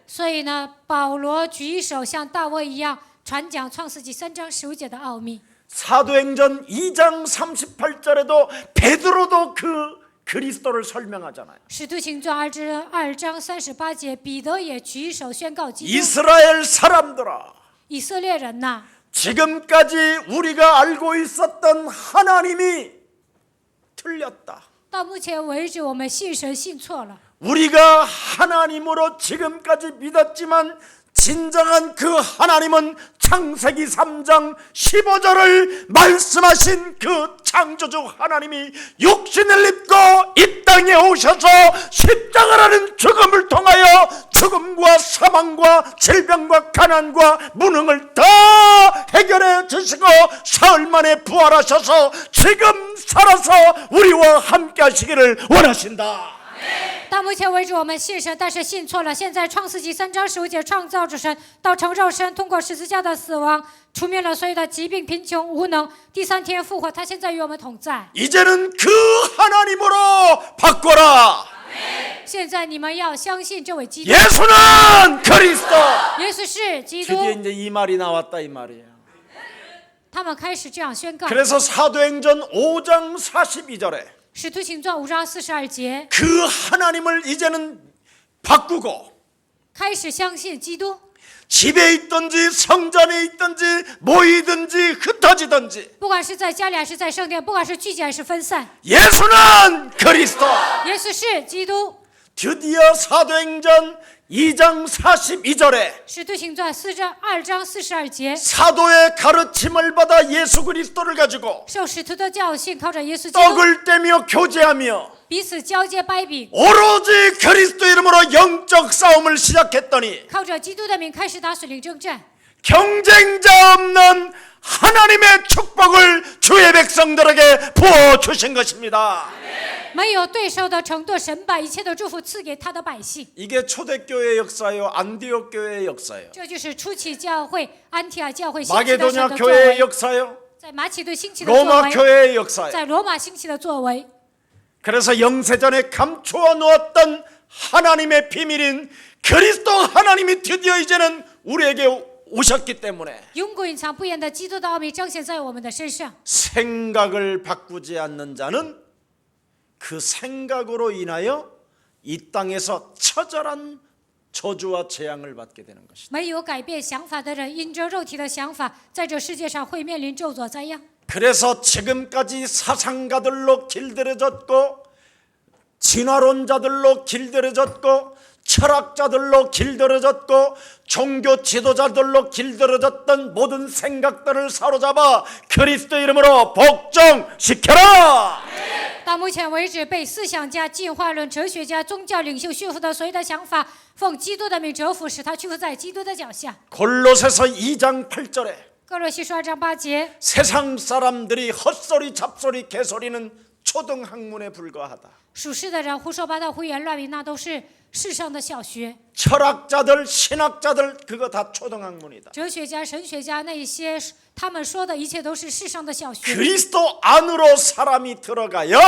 所以呢，保罗举手像大卫一样传讲创世纪3章15节的奥秘。 사도행전 2장 38절에도 베드로도 그 그리스도를 설명하잖아요. 使徒行传2章38节，彼得也举手宣告基督。 이스라엘 사람들아, 以色列人呐， 지금까지 우리가 알고 있었던 하나님이 틀렸다. 到目前为止，我们信神信错了。 우리가 하나님으로 지금까지 믿었지만 진정한 그 하나님은 창세기 3장 15절을 말씀하신 그 창조주 하나님이 육신을 입고 이 땅에 오셔서 십자가라는 죽음을 통하여 죽음과 사망과 질병과 가난과 무능을 다 해결해 주시고 사흘 만에 부활하셔서 지금 살아서 우리와 함께 하시기를 원하신다. 到目前为止，我们信神，但是信错了。现在创世纪3章15节，创造之神道成肉身，通过十字架的死亡，除灭了所有的疾病、贫穷、无能。第3天复活，他现在与我们同在。 이제는 그 하나님으로 바꿔라. 现在你们要相信这位基督， 예수는 그리스도. 耶稣是基督。 드디어 이제 이 말이 나왔다 이 말이에요. 他们开始这样宣告。 그래서 사도행전 5장 42절에 使徒行传5章42节， 그 하나님을 이제는 바꾸고 开始相信基督。 집에 있든지 성전에 있든지 모이든지 흩어지든지 不管是在家里还是在圣殿，不管是聚集还是分散， 예수는 그리스도. 耶稣是基督。 드디어 사도행전 2장 42절에 使徒行传2章42节， 사도의 가르침을 받아 예수 그리스도를 가지고 受使徒的教训，靠着耶稣基督 떡을 떼며 교제하며 彼此交接掰饼， 오로지 그리스도 이름으로 영적 싸움을 시작했더니 靠着基督的名开始打水灵征战。 경쟁자 없는 하나님의 축복을 주의 백성들에게 부어주신 것입니다. 没有对手的程度，神把一切的祝福赐给他的百姓。 이게 초대교회의 역사요, 안디옥 교회의 역사요, 这就是初期教会、安提阿教会兴起的神 마게도냐 的作 교회의 为， 역사요, 在马其顿兴起的作 로마 为， 교회의 역사요. 在罗马兴起的作为。 그래서 영세전에 감추어 놓았던 하나님의 비밀인 그리스도 하나님이 드디어 이제는 우리에게 오셨기 때문에 永古隐藏不言的基督的奥秘彰显在我们的身上。 생각을 바꾸지 않는 자는 그 생각으로 인하여 이 땅에서 처절한 저주와 재앙을 받게 되는 것이다. 没有改变想法的人，因着肉体的想法，在这世界上会面临咒诅灾殃。 그래서 지금까지 사상가들로 길들여졌고 진화론자들로 길들여졌고 철학자들로 길들여졌고 종교 지도자들로 길들여졌던 모든 생각들을 사로잡아 그리스도 이름으로 복종시켜라. 到目前为止，被思想家、进化论、哲学家、宗教领袖驯服的所有的想法，奉基督的名折服，使他屈服在基督的脚下。 골로새서 2장 8절에 哥罗西书2章8节， 세상 사람들이 헛소리 잡소리 개소리는 초등학문에 불과하다. 属世的人胡说八道、胡言乱语，那都是世上的小学。 철학자들 신학자들 그거 다 초등학문이다. 哲学家、神学家那一些，他们说的一切都是世上的小学。 그리스도 안으로 사람이 들어가야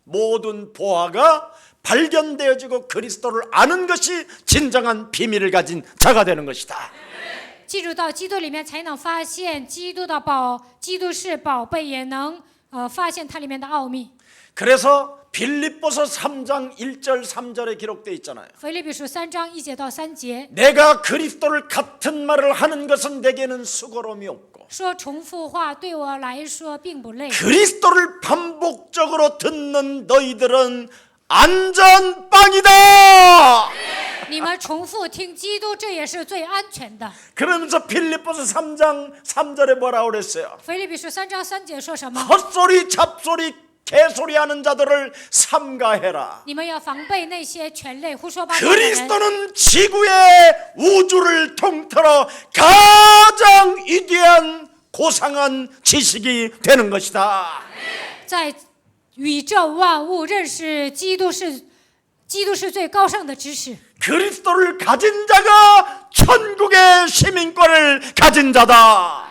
모든 보화가 발견되어지고 그리스도를 아는 것이 진정한 비밀을 가진 자가 되는 것이다. 进入到基督里面，才能发现基督的基督是宝贝，也能发现它里面的奥秘。 그래서 빌립보서 3장 1절 3절에 기록되어 있잖아요. 腓立比书3章1节到3节 내가 그리스도를 같은 말을 하는 것은 내게는 수고로움이 없고 说重复话对我来说并不累， 그리스도를 반복적으로 듣는 너희들은 안전빵이다. 你们重复听基督，这也是最安全的。 그러면서 빌립보서 3장 3절에 뭐라고 그랬어요? 腓立比书3章3节说什么？ 헛소리 잡소리 개소리하는 자들을 삼가해라. 你们要防备那些权类胡说八道的人。 그리스도는 지구의 우주를 통틀어 가장 위대한 고상한 지식이 되는 것이다. 在宇宙万物认识基督是最高尚的知识。 그리스도를 가진 자가 천국의 시민권을 가진 자다.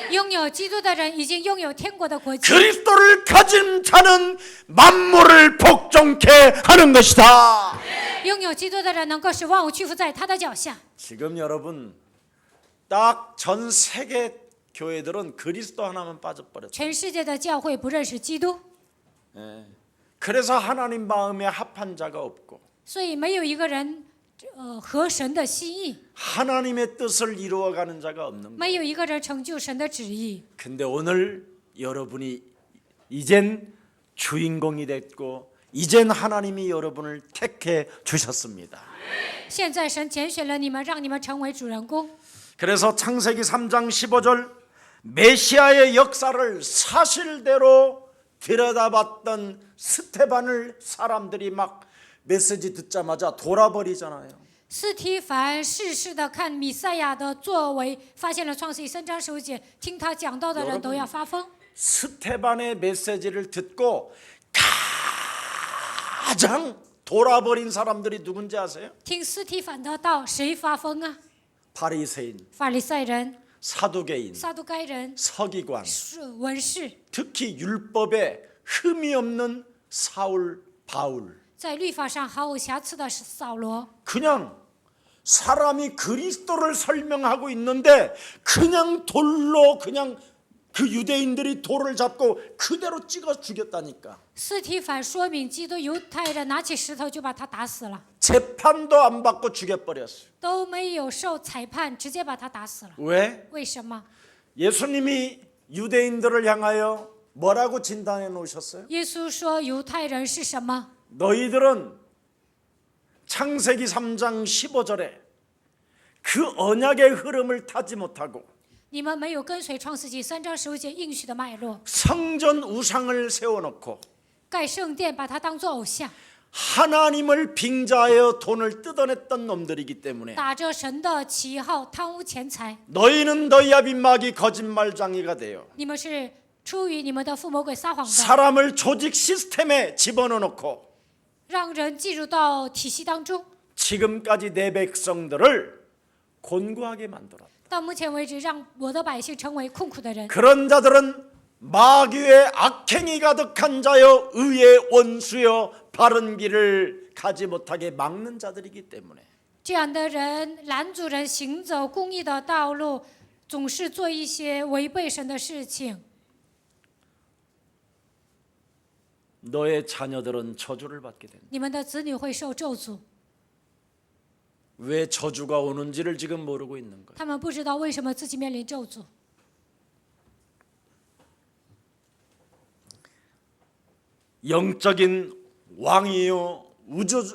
拥有基督的人已经拥有天国的国籍。 그리스도를 가진 자는 만물을 복종케 하는 것이다. 拥有基督的人能够使万物屈服在他的脚下。 지금 여러분 딱 전 세계 교회들은 그리스도 하나만 빠져버렸어요. 全世界的教会不认识基督， 그래서 하나님 마음에 합한 자가 없고 所以没有一个人合神的心意， 하나님의 뜻을 이루어가는 자가 없는 거예요. 没有一个人成就神的旨意。 근데 오늘 여러분이 이젠 주인공이 됐고 이젠 하나님이 여러분을 택해 주셨습니다. 现在神拣选了你们，让你们成为主人公。 그래서 창세기 3장 15절 메시아의 역사를 사실대로 들여다봤던 스테반을 사람들이 막 메시지 듣자마자 돌아버리잖아요. 斯提凡世事的看弥赛亚的作为，发现了创世记3章15节，听他讲道的人都要发疯。 스테반의 메시지를 듣고 가장 돌아버린 사람들이 누군지 아세요? 听斯提凡的道，谁发疯啊？ 바리새인, 法利赛人、 사두개인, 撒都该人、 서기관, 文士， 특히 율법에 흠이 없는 사울, 바울. 在律法上毫无瑕疵的是扫罗。 그냥 사람이 그리스도를 설명하고 있는데 그냥 돌로 그냥 그 유대인들이 돌을 잡고 그대로 찍어 죽였다니까. 斯提凡说明基督，犹太人拿起石头就把他打死了， 재판도 안 받고 죽여버렸어요. 都没有受裁判，直接把他打死了。 왜? 为什么？ 예수님이 유대인들을 향하여 뭐라고 진단해 놓으셨어요? 耶稣说犹太人是什么？ 너희들은 창세기 3장 15절에 그 언약의 흐름을 타지 못하고 你们没有跟随创世纪3章15节应许的脉络， 성전 우상을 세워놓고 盖圣殿把它当作偶像， 하나님을 빙자하여 돈을 뜯어냈던 놈들이기 때문에 打着神的旗号贪污钱财。 너희는 너희 아비마귀 거짓말장이가 되어 你们是出于你们的父魔鬼撒谎的， 사람을 조직 시스템에 집어넣어놓고 让人进入到体系当中。 지금까지 내 백성들을 곤고하게 만들었다. 到目前为止，让我的百姓成为困苦的人。 그런 자들은 마귀의 악행이 가득한 자여 의의 원수여 바른 길을 가지 못하게 막는 자들이기 때문에 这样的人拦阻人行走公义的道路，总是做一些违背神的事情。 너의 자녀들은 저주를 받게 된다. 你们的子女会受咒诅， 왜 저주가 오는지를 지금 모르고 있는 거예요. 他们不知道为什么自己面临咒诅。 영적인 왕이요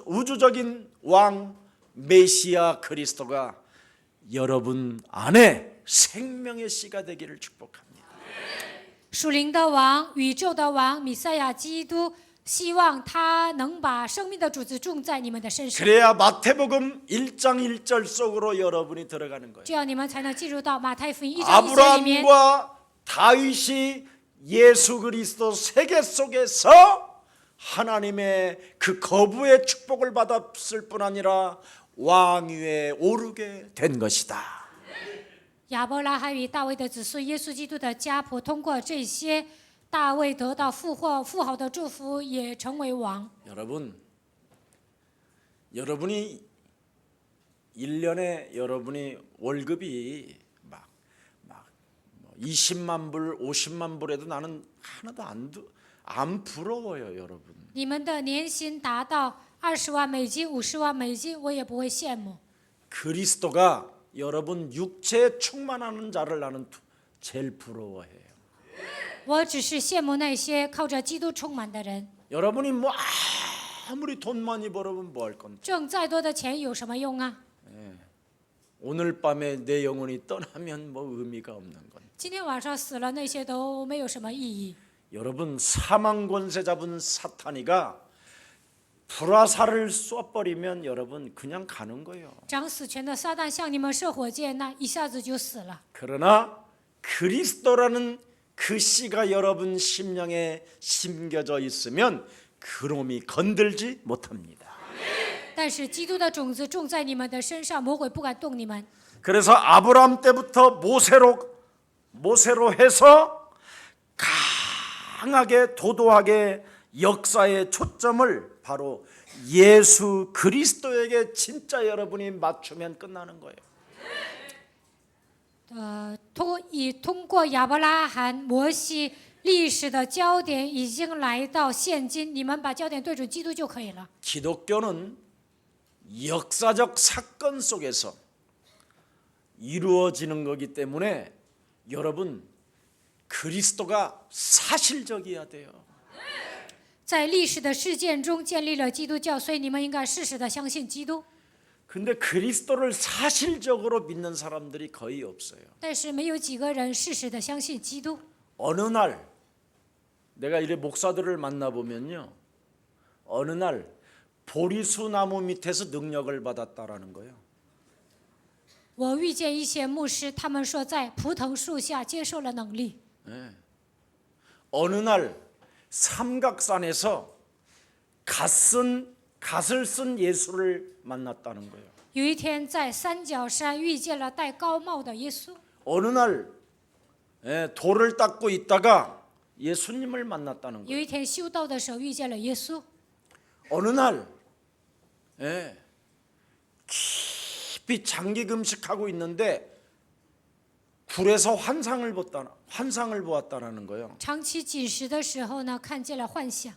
우주적인 왕 메시아 그리스도가 여러분 안에 생명의 씨가 되기를 축복합니다. 属灵的王、宇宙的王、弥赛亚基督，希望他能把生命的主子种在你们的身上， 그래야 마태복음 1장 1절 속으로 여러분이 들어가는 거예요. 这样你们才能进入到马太福音1章1节里面。 아브라함과 다윗이 예수 그리스도 세계 속에서 하나님의 그 거부의 축복을 받았을 뿐 아니라 왕위에 오르게 된 것이다. 亚伯拉罕与大卫的子孙耶稣基督的家谱，通过这些，大卫得到富豪的祝福，也成为王。 여러분이 1년에 여러분이 월급이 막 20만 불, 50만 불에도 나는 하나도 안 부러워요, 여러분. 你们的年薪达到20万美金、50万美金，我也不会羡慕。 그리스도가 여러분 육체에 충만하는 자를 나는 제일 부러워해요. 我只是羡慕那些靠着基督充满的人。 여러분이 뭐 아무리 돈 많이 벌으면 뭐 할 건데. 挣再多的钱有什么用啊？ 오늘 밤에 내 영혼이 떠나면 뭐 의미가 없는 건. 今天晚上死了，那些都没有什么意义。 여러분 사망 권세 잡은 사탄이가 불화살을 쏴버리면 여러분 그냥 가는 거예요. 掌死权的撒旦向你们射火箭，那一下子就死了。 그러나 그리스도라는 그 씨가 여러분 심령에 심겨져 있으면 그놈이 건들지 못합니다. 但是基督的种子种在你们的身上，魔鬼不敢动你们。 그래서 아브라함 때부터 모세로 해서 강하게 도도하게 역사의 초점을 바로 예수 그리스도에게 진짜 여러분이 맞추면 끝나는 거예요. 通过亚伯拉罕、摩西，历史的焦点已经来到现今，你们把焦点对准基督就可以了。 기독교는 역사적 사건 속에서 이루어지는 거기 때문에 여러분 그리스도가 사실적이어야 돼요. 在历史的事件中建立了基督教，所以你们应该事实的相信基督。 근데 그리스도를 사실적으로 믿는 사람들이 거의 없어요. 但是没有几个人事实的相信基督。 어느 날 내가 이래 목사들을 만나 보면요. 어느 날 보리수 나무 밑에서 능력을 받았다라는 거예요. 我遇见一些牧师，他们说在葡萄树下接受了能力。 어느 날 삼각산에서 갓을 쓴 예수를 만났다는 거예요. 有一天在三角山遇见了戴高帽的耶稣。 어느 날 돌을 닦고 있다가 예수님을 만났다는 有 거예요. 一天修道的时候遇见了耶稣。 어느 날 깊이 장기 금식하고 있는데 굴에서 환상을 보았다라는 거예요. 长期禁食的时候呢，看见了幻象。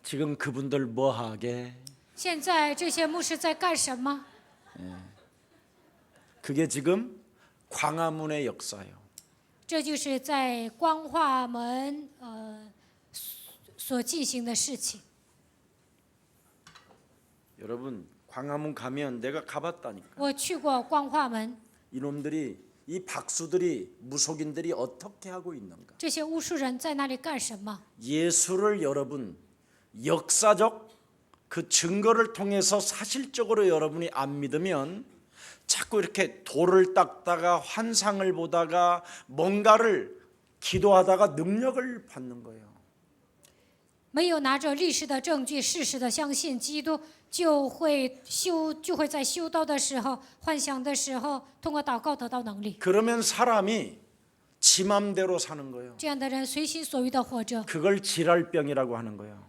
지금 그분들 뭐 하게? 现在这些牧师在干什么？ 그게 지금 광화문의 역사예요. 这就是在光化门所进行的事情。 여러분 광화문 가면 내가 가봤다니까. 我去过光化门， 이놈들이 이 박수들이 무속인들이 어떻게 하고 있는가? 这些巫术人在那里干什么？ 예수를 여러분 역사적 그 증거를 통해서 사실적으로 여러분이 안 믿으면 자꾸 이렇게 돌을 닦다가 환상을 보다가 뭔가를 기도하다가 능력을 받는 거예요. 没有拿着历史的证据、事实的相信基督，就会在修道的时候、幻想的时候，通过祷告得到能力。 그러면 사람이 지 맘대로 사는 거예요. 这样的人随心所欲的活着， 그걸 지랄병이라고 하는 거예요.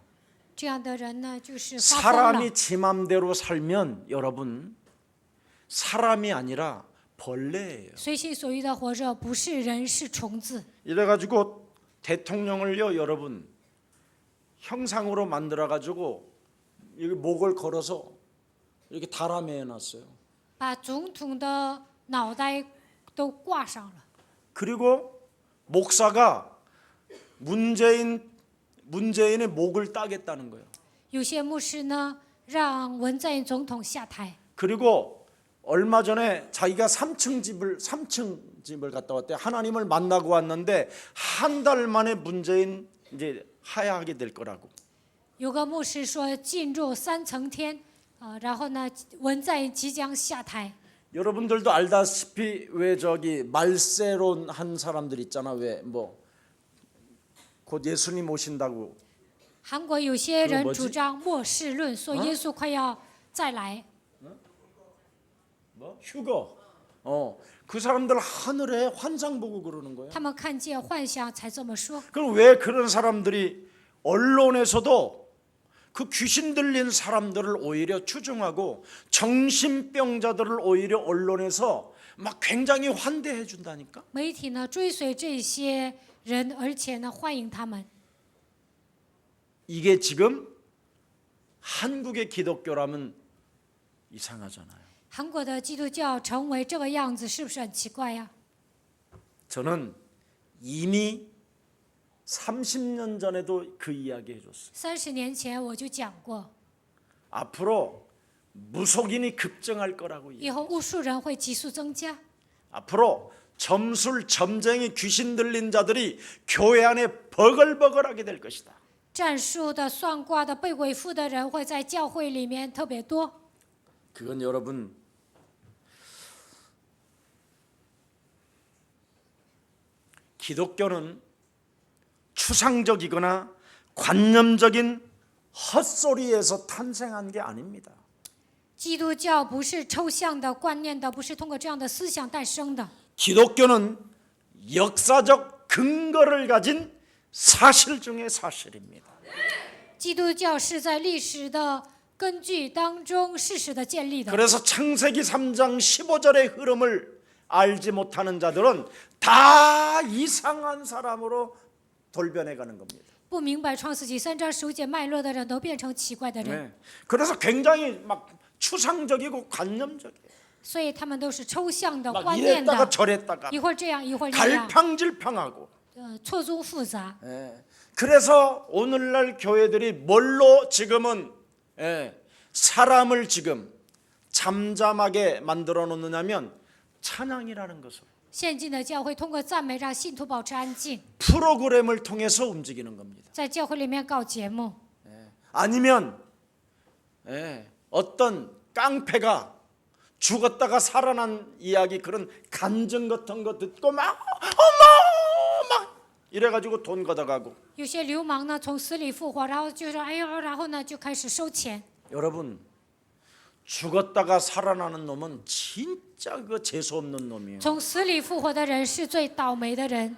这样的人呢，就是发疯了。 사람이 지 맘대로 살면 여러분 사람이 아니라 벌레예요. 随心所欲的活着，不是人，是虫子。 이래가지고 대통령을요 여러분 형상으로 만들어가지고 여기 목을 걸어서 이렇게 달아매놨어요. 把总统的脑袋都挂上了。 그리고 목사가 문재인의 목을 따겠다는 거예요. 有些牧师呢，让文在寅总统下台。 그리고 얼마 전에 자기가 3층 집을 갔다 왔대. 하나님을 만나고 왔는데 한 달 만에 문재인 이제 하야하게 될 거라고. 有个牧师说进入3层天，然后呢，文在寅即将下台。 여러분들도 알다시피 왜 저기 말세론 한 사람들 있잖아. 왜 뭐 곧 예수님 오신다고. 韩国有些人 뭐지 主张末世论，说耶稣快要再来。 뭐 휴거. 그 사람들 하늘에 환상 보고 그러는 거야. 他们看见幻想才这么说。 그럼 왜 그런 사람들이 언론에서도 그 귀신 들린 사람들을 오히려 추종하고 정신병자들을 오히려 언론에서 막 굉장히 환대해 준다니까. 媒体呢追随这些人，而且呢欢迎他们。 이게 지금 한국의 기독교라면 이상하잖아요. 韩国的基督教成为这个样子，是不是很奇怪呀？ 저는 이미 30년 전에도 그 이야기 해줬어요. 30年前我就讲过， 앞으로 무속인이 급증할 거라고 以后巫术人会急速增加， 앞으로 점술 점쟁이 귀신 들린 자들이 교회 안에 버글버글하게 될 것이다. 战术的、算卦的、被鬼附的人会在教会里面特别多。 그건 여러분 기독교는 추상적이거나 관념적인 헛소리에서 탄생한 게 아닙니다. 基督教不是抽象的、观念的，不是通过这样的思想诞生的。 기독교는 역사적 근거를 가진 사실 중의 사실입니다. 基督教是在历史的根据当中事实的建立的。 그래서 창세기 3장 15절의 흐름을 알지 못하는 자들은 다 이상한 사람으로 돌변해 가는 겁니다. 不明白创世纪3章15节脉络的人都变成奇怪的人， 네. 그래서 굉장히 막 추상적이고 관념적이에요. 所以他们都是抽象的、 막 观念 이랬다가 的， 저랬다가 一会儿这样，一会儿那样， 갈팡질팡하고. 错综复杂。 예. 그래서 오늘날 교회들이 뭘로 지금은 사람을 지금 잠잠하게 만들어 놓느냐면 찬양이라는 것으로 现今的教会通过赞美让信徒保持安静， 프로그램을 통해서 움직이는 겁니다. 在教会里面搞节目， 아니면 어떤 깡패가 죽었다가 살아난 이야기 그런 간증 같은 거 듣고 막 어머 막 이래가지고 돈 걷어가고. 有些流氓呢从死里复活，然后就说哎呦，然后呢就开始收钱。 여러분 죽었다가 살아나는 놈은 진짜 그 재수 없는 놈이에요. 从死里复活的人是最倒霉的人，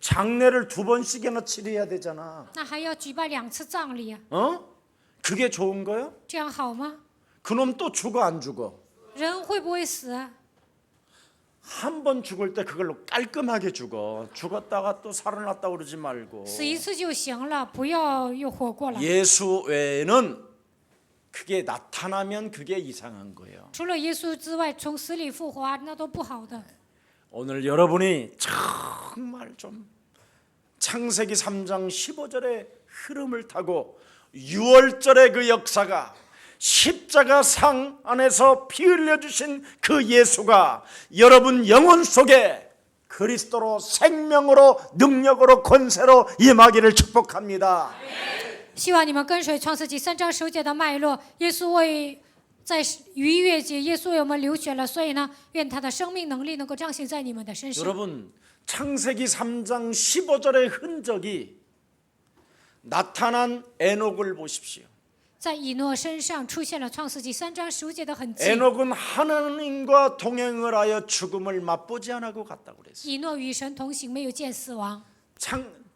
장례를 2번씩이나 치러야 되잖아. 那还要举办2次葬礼啊， 그게 좋은 거예요? 这样好吗？ 그놈 또 죽어 안 죽어? 人会不会死啊？ 한 번 죽을 때 그걸로 깔끔하게 죽어. 죽었다가 또 살아났다 그러지 말고. 死一次就行了，不要又活过来。 예수 외에는 그게 나타나면 그게 이상한 거예요. 除了耶稣之外，从死里复活啊，那都不好的。 오늘 여러분이 정말 좀 창세기 3장 15절의 흐름을 타고 6월절의 그 역사가 십자가상 안에서 피 흘려주신 그 예수가 여러분 영혼 속에 그리스도로 생명으로 능력으로 권세로 임하기를 축복합니다. 希望你们跟随创世纪3章15节的脉络，耶稣为在逾越节，耶稣为我们流血了，所以呢，愿他的生命能力能够彰显在你们的身上。 여러분 창세기 3장 15절의 흔적이 나타난 에녹을 보십시오. 在以诺身上出现了创世纪3章15节的痕迹。 에녹은 하나님과 동행을 하여 죽음을 맛보지 않고 갔다고 그랬어요. 以诺与神同行，没有见死亡。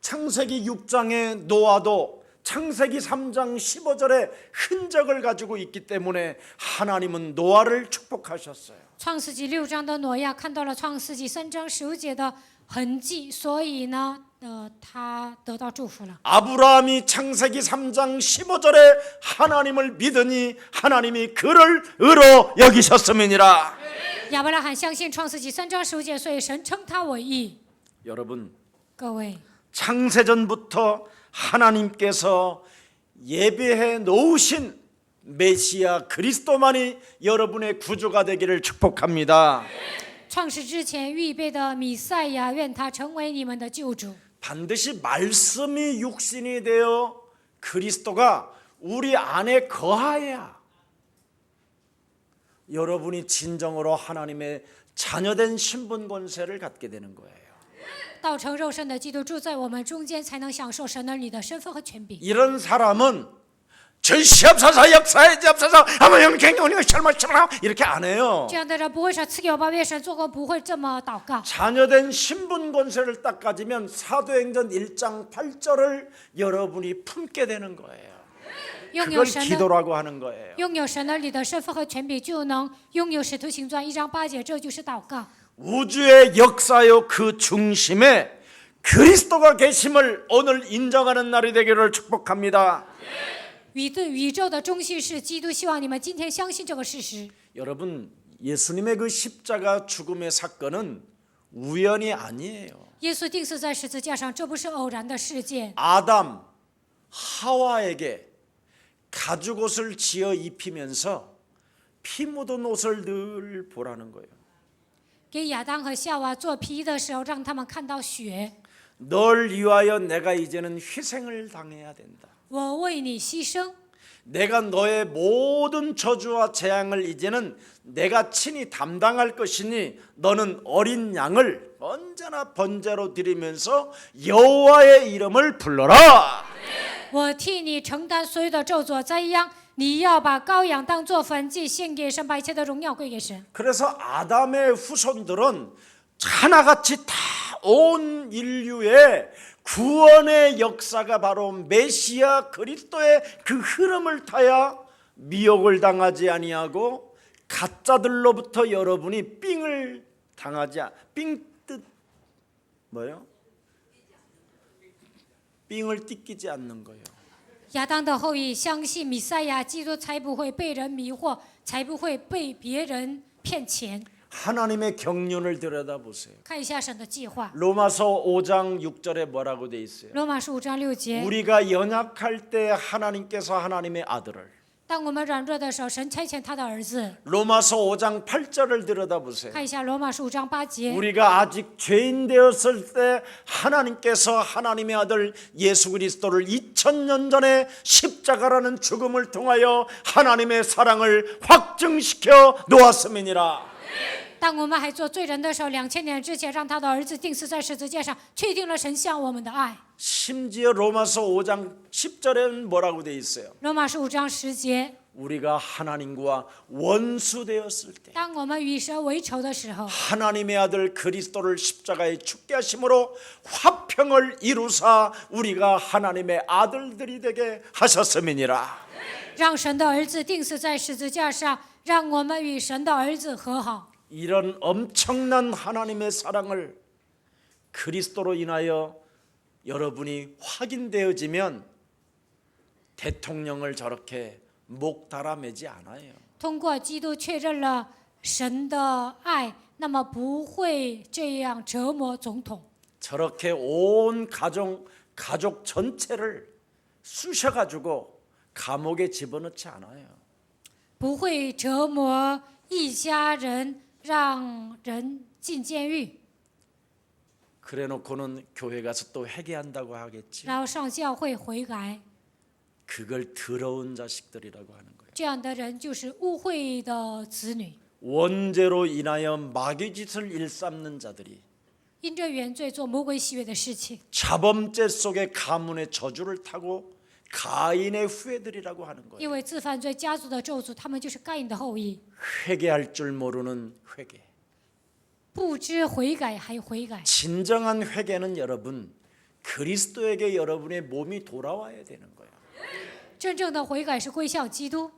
창세기 6장의 노아도 창세기 3장 15절의 흔적을 가지고 있기 때문에 하나님은 노아를 축복하셨어요. 创世纪6章的挪亚看到了创世纪3章15节的痕迹，所以呢，他得到祝福了。 아브라함이 창세기 3장 15절에 하나님을 믿으니 하나님이 그를 의로 여기셨음이니라. 亚伯拉罕相信创世纪3章15节，所以神称他为义。 여러분 各位， 창세전부터 하나님께서 예배해 놓으신 메시아 그리스도만이 여러분의 구주가 되기를 축복합니다. 创世之前预备的弥赛亚，愿他成为你们的救主。 반드시 말씀이 육신이 되어 그리스도가 우리 안에 거하여야 여러분이 진정으로 하나님의 자녀된 신분 권세를 갖게 되는 거예요. 道成肉身的基督住在我们中间，才能享受神儿女的身份和权柄。 이런 사람은 절시옵소서 역사에 지옵소서 아무 영생용이가 설마설마 이렇게 안 해요. 这样的人不会说赐给我吧，愿神做工，不会这么祷告。 자녀된 신분 권세를 딱 가지면 사도행전 1장 8절을 여러분이 품게 되는 거예요. 拥 그걸 有神的 기도라고 하는 거예요. 拥有神儿女的身份和权柄，就能拥有使徒行传1章8节，这就是祷告。 우주의 역사요 그 중심에 그리스도가 계심을 오늘 인정하는 날이 되기를 축복합니다. 宇宙的中心是基督，希望你们今天相信这个事实。 여러분, 예수님의 그 십자가 죽음의 사건은 우연이 아니에요. 耶稣钉死在十字架上，这不是偶然的事件。 아담, 하와에게 가죽옷을 지어 입히면서 피 묻은 옷을 늘 보라는 거예요. 给亚当和夏娃做皮的时候，让他们看到血。 널 위하여 내가 이제는 희생을 당해야 된다. 我为你牺牲， 내가 너의 모든 저주와 재앙을 이제는 내가 친히 담당할 것이니 너는 어린 양을 언제나 번제로 드리면서 여호와의 이름을 불러라. 我替你承担所有的咒诅灾殃。你要把羔羊当作燔祭献给神，把一切的荣耀归给神。 그래서 아담의 후손들은 하나같이 다 온 인류의 구원의 역사가 바로 메시아 그리스도의 그 흐름을 타야 미혹을 당하지 아니하고 가짜들로부터 여러분이 삥을 당하지 삥뜻 뭐요? 삥을 뜯기지 않는 거예요. 亚当的后裔相信弥赛亚基督，才不会被人迷惑，才不会被别人骗钱。 하나님의 경륜을 들여다보세요. 看一下神的计划， 로마서 5장 6절에 뭐라고 돼 있어요? 罗马书5章6节。 우리가 연약할 때 하나님께서 하나님의 아들을 当我们软弱的时候，神差遣他的儿子。 로마서 5장 8절을 들여다보세요. 看一下罗马书5章8节。 우리가 아직 죄인 되었을 때 하나님께서 하나님의 아들 예수 그리스도를 2000년 전에 십자가라는 죽음을 통하여 하나님의 사랑을 확증시켜 놓았음이니라. 当我们还做罪人的时候，2000年之前，让他的儿子钉死在十字架上，确定了神向我们的爱。 심지어 로마서 5장 10절에는 뭐라고 돼 있어요? 罗马书5章10节， 우리가 하나님과 원수 되었을 때 当我们与神为仇的时候， 하나님의 아들 그리스도를 십자가에 죽게 하심으로 화평을 이루사 우리가 하나님의 아들들이 되게 하셨음이니라. 让神的儿子钉死在十字架上，让我们与神的儿子和好。 이런 엄청난 하나님의 사랑을 그리스도로 인하여 여러분이 확인되어지면 대통령을 저렇게 목 달아매지 않아요. 通过基督确认了神的爱，那么不会这样折磨总统。 저렇게 온 가족 전체를 쑤셔가지고 감옥에 집어넣지 않아요. 不会折磨一家人，让人进监狱， 그래놓고는 교회 가서 또 회개한다고 하겠지. 然后上教会悔改。 그걸 더러운 자식들이라고 하는 거예요. 这样的人就是污秽的子女， 원죄로 인하여 마귀짓을 일삼는 자들이 因着原罪做魔鬼喜悦的事情， 자범죄 속에 가문의 저주를 타고 가인의 후예들이라고 하는 거예요. 因为自犯罪家族的咒诅，他们就是该隐的后裔， 회개할 줄 모르는 회개. 不知悔改还悔改。 진정한 회개는 여러분 그리스도에게 여러분의 몸이 돌아와야 되는 거예요. 真正的悔改是归向基督，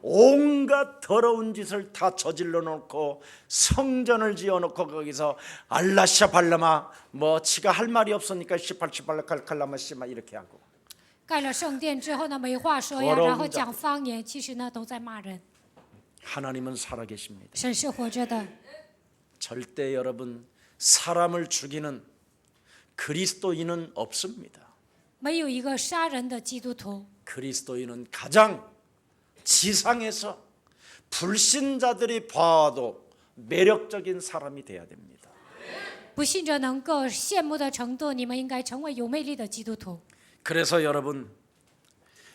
온갖 더러운 짓을 다 저질러 놓고 성전을 지어 놓고 거기서 알라샤 발라마 뭐 지가 할 말이 없으니까 시팔시팔 칼칼라마 씨마 이렇게 하고 盖了圣殿之后呢，没话说呀， 더러운 然后讲方言，其实呢都在骂人。 하나님은 살아계십니다. 神是活着的， 절대 여러분 사람을 죽이는 그리스도인은 없습니다. 没有一个杀人的基督徒。 그리스도인은 가장 지상에서 불신자들이 봐도 매력적인 사람이 돼야 됩니다. 不信者能够羡慕的程度，你们应该成为有魅力的基督徒。 그래서 여러분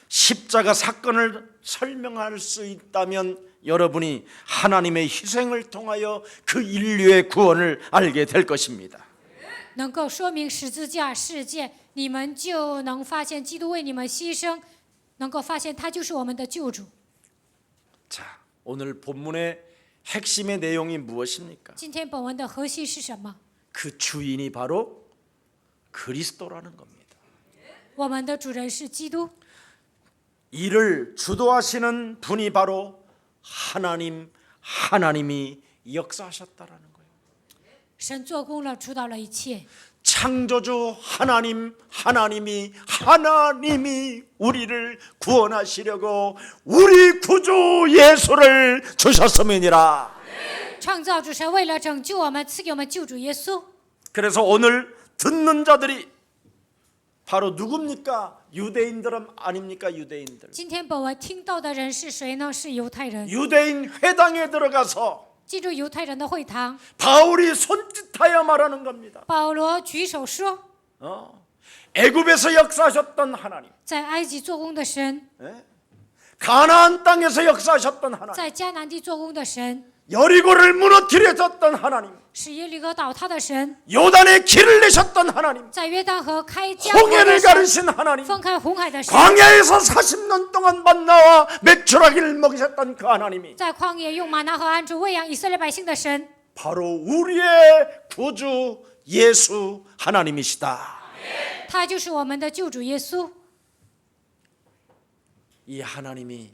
십자가 사건을 설명할 수 있다면 여러분이 하나님의 희생을 통하여 그 인류의 구원을 알게 될 것입니다. 能够说明十字架事件，你们就能发现基督为你们牺牲，能够发现他就是我们的救主。 자, 오늘 본문의 핵심의 내용이 무엇입니까? 今天本文的核心是什么？ 그 주인이 바로 그리스도라는 겁니다. 我们的主人是基督， 이를 주도하시는 분이 바로 하나님이 역사하셨다라는 거예요. 神做工了，主导了一切。 창조주 하나님이 우리를 구원하시려고 우리 구주 예수를 주셨음이니라. 创造主神为了拯救我们，赐给我们救主耶稣。 그래서 오늘 듣는 자들이 바로 누굽니까? 유대인들은 아닙니까? 유대인들. 今天本文听到的人是谁呢？是犹太人。 유대인 회당에 들어가서 进入犹太人的会堂， 바울이 손짓하여 말하는 겁니다. 保罗举手说： 애굽에서 역사하셨던 하나님, 在埃及做工的神， 가나안 땅에서 역사하셨던 하나님, 在迦南地做工的神， 여리고를 무너뜨렸던 하나님, 使耶利哥倒塌的神， 요단의 길을 내셨던 하나님, 在约旦河开江河的 홍해를 神， 가르신 하나님, 分开红海的神， 광야에서 40년 동안 만나와 맥주라기를 먹이셨던 그 하나님이 在旷野用玛拿和安珠喂养以色列百姓的神， 바로 우리의 구주 예수 하나님이시다. 他就是我们的救主耶稣。 이 하나님이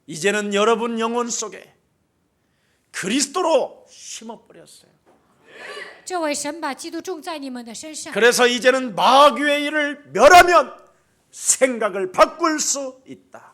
이제는 여러분 영혼 속에 그리스도로 심어버렸어요. 这位神把基督种在你们的身上， 그래서 이제는 마귀의 일을 멸하면 생각을 바꿀 수 있다.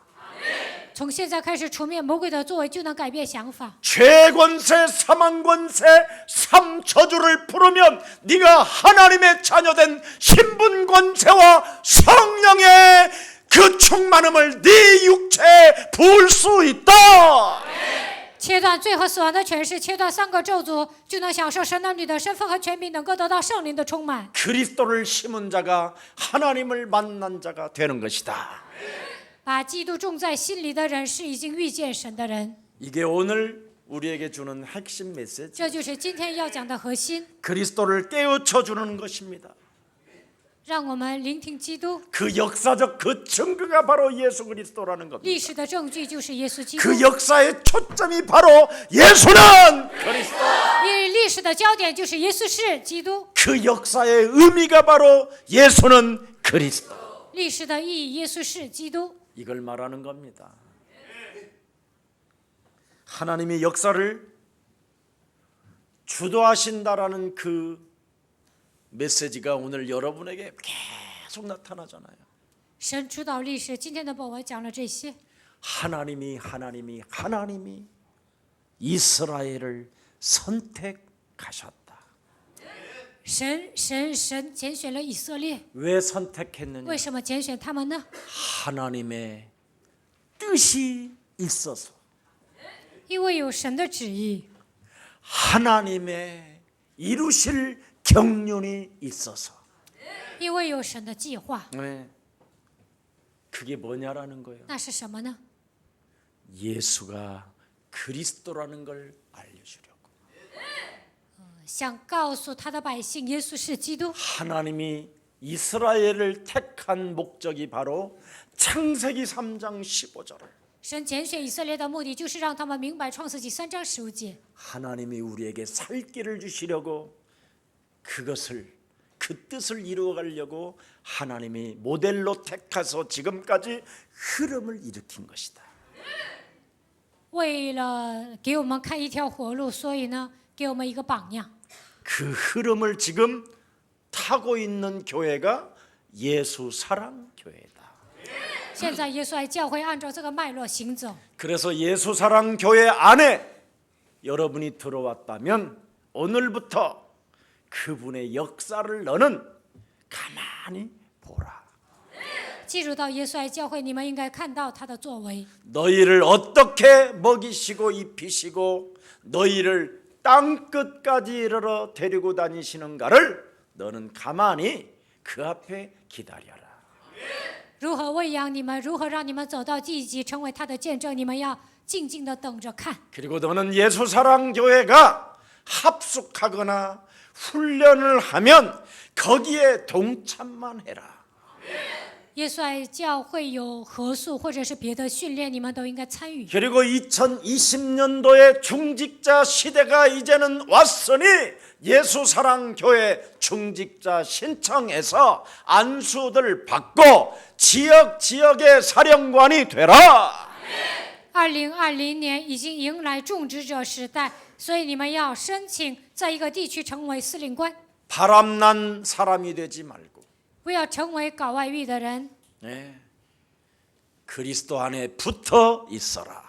从现在开始除灭魔鬼的作为，就能改变想法。 죄권세, 사망권세, 삼저주를 풀으면 네가 하나님의 자녀된 신분권세와 성령의 그 충만함을 네 육체에 부을 수 있다. 切断罪和死亡的权势，切断三个咒诅，就能享受神儿女的身份和权柄，能够得到圣灵的充满。 그리스도를 심은 자가 하나님을 만난 자가 되는 것이다. 把基督种在心里的人，是已经遇见神的人。 이게 오늘 우리에게 주는 핵심 메시지. 这就是今天要讲的核心， 그리스도를 깨우쳐 주는 것입니다. 让我们聆听基督。 그 역사적 그 증거가 바로 예수 그리스도라는 겁니다. 历史的证据就是耶稣基督， 그 역사의 초점이 바로 예수는 그리스도. 因为历史的焦点就是耶稣是基督， 그 역사의 의미가 바로 예수는 그리스도. 历史的意义耶稣是基督。 이걸 말하는 겁니다. 하나님이 역사를 주도하신다라는 그 메시지가 오늘 여러분에게 계속 나타나잖아요. 神主导历史，今天的本文讲了这些。 하나님이 이스라엘을 선택하셨다. 神拣选了以色列， 왜 선택했느냐? 为什么拣选他们呢？ 하나님의 뜻이 있어서, 因为有神的旨意， 하나님의 이루실 경륜이 있어서. 因为有神的计划。 네. 그게 뭐냐라는 거예요. 那是什么呢？ 예수가 그리스도라는 걸 알려주려고. 想告诉他的百姓，耶稣是基督。 하나님이 이스라엘을 택한 목적이 바로 창세기 3장 15절을 神拣选以色列的目的，就是让他们明白创世纪3章15节。 하나님이 우리에게 살 길을 주시려고 그 뜻을 이루어가려고 하나님이 모델로 택해서 지금까지 흐름을 일으킨 것이다. 为了给我们开一条活路，所以呢，给我们一个榜样。 그 흐름을 지금 타고 있는 교회가 예수 사랑 교회다. 现在耶稣爱教会按照这个脉络行走， 그래서 예수 사랑 교회 안에 여러분이 들어왔다면 오늘부터 그분의 역사를 너는 가만히 보라. 进入到耶稣爱教会，你们应该看到他的作为。 너희를 어떻게 먹이시고 입히시고 너희를 땅 끝까지 이르러 데리고 다니시는가를 너는 가만히 그 앞에 기다려라. 如何喂养你们，如何让你们走到地极，成为他的见证，你们要静静地等着看。 그리고 너는 예수 사랑 교회가 합숙하거나 훈련을 하면 거기에 동참만 해라. 耶稣爱教会有合宿或者是别的训练，你们都应该参与。 그리고 2020년도의 중직자 시대가 이제는 왔으니 예수 사랑 교회 중직자 신청해서 안수들 받고 지역의 사령관이 되라. 2020年已经迎来种植者时代，所以你们要申请在一个地区成为司令官。 바람난 사람이 되지 말고, 不要成为搞外遇的人， 그리스도 안에 붙어 있어라.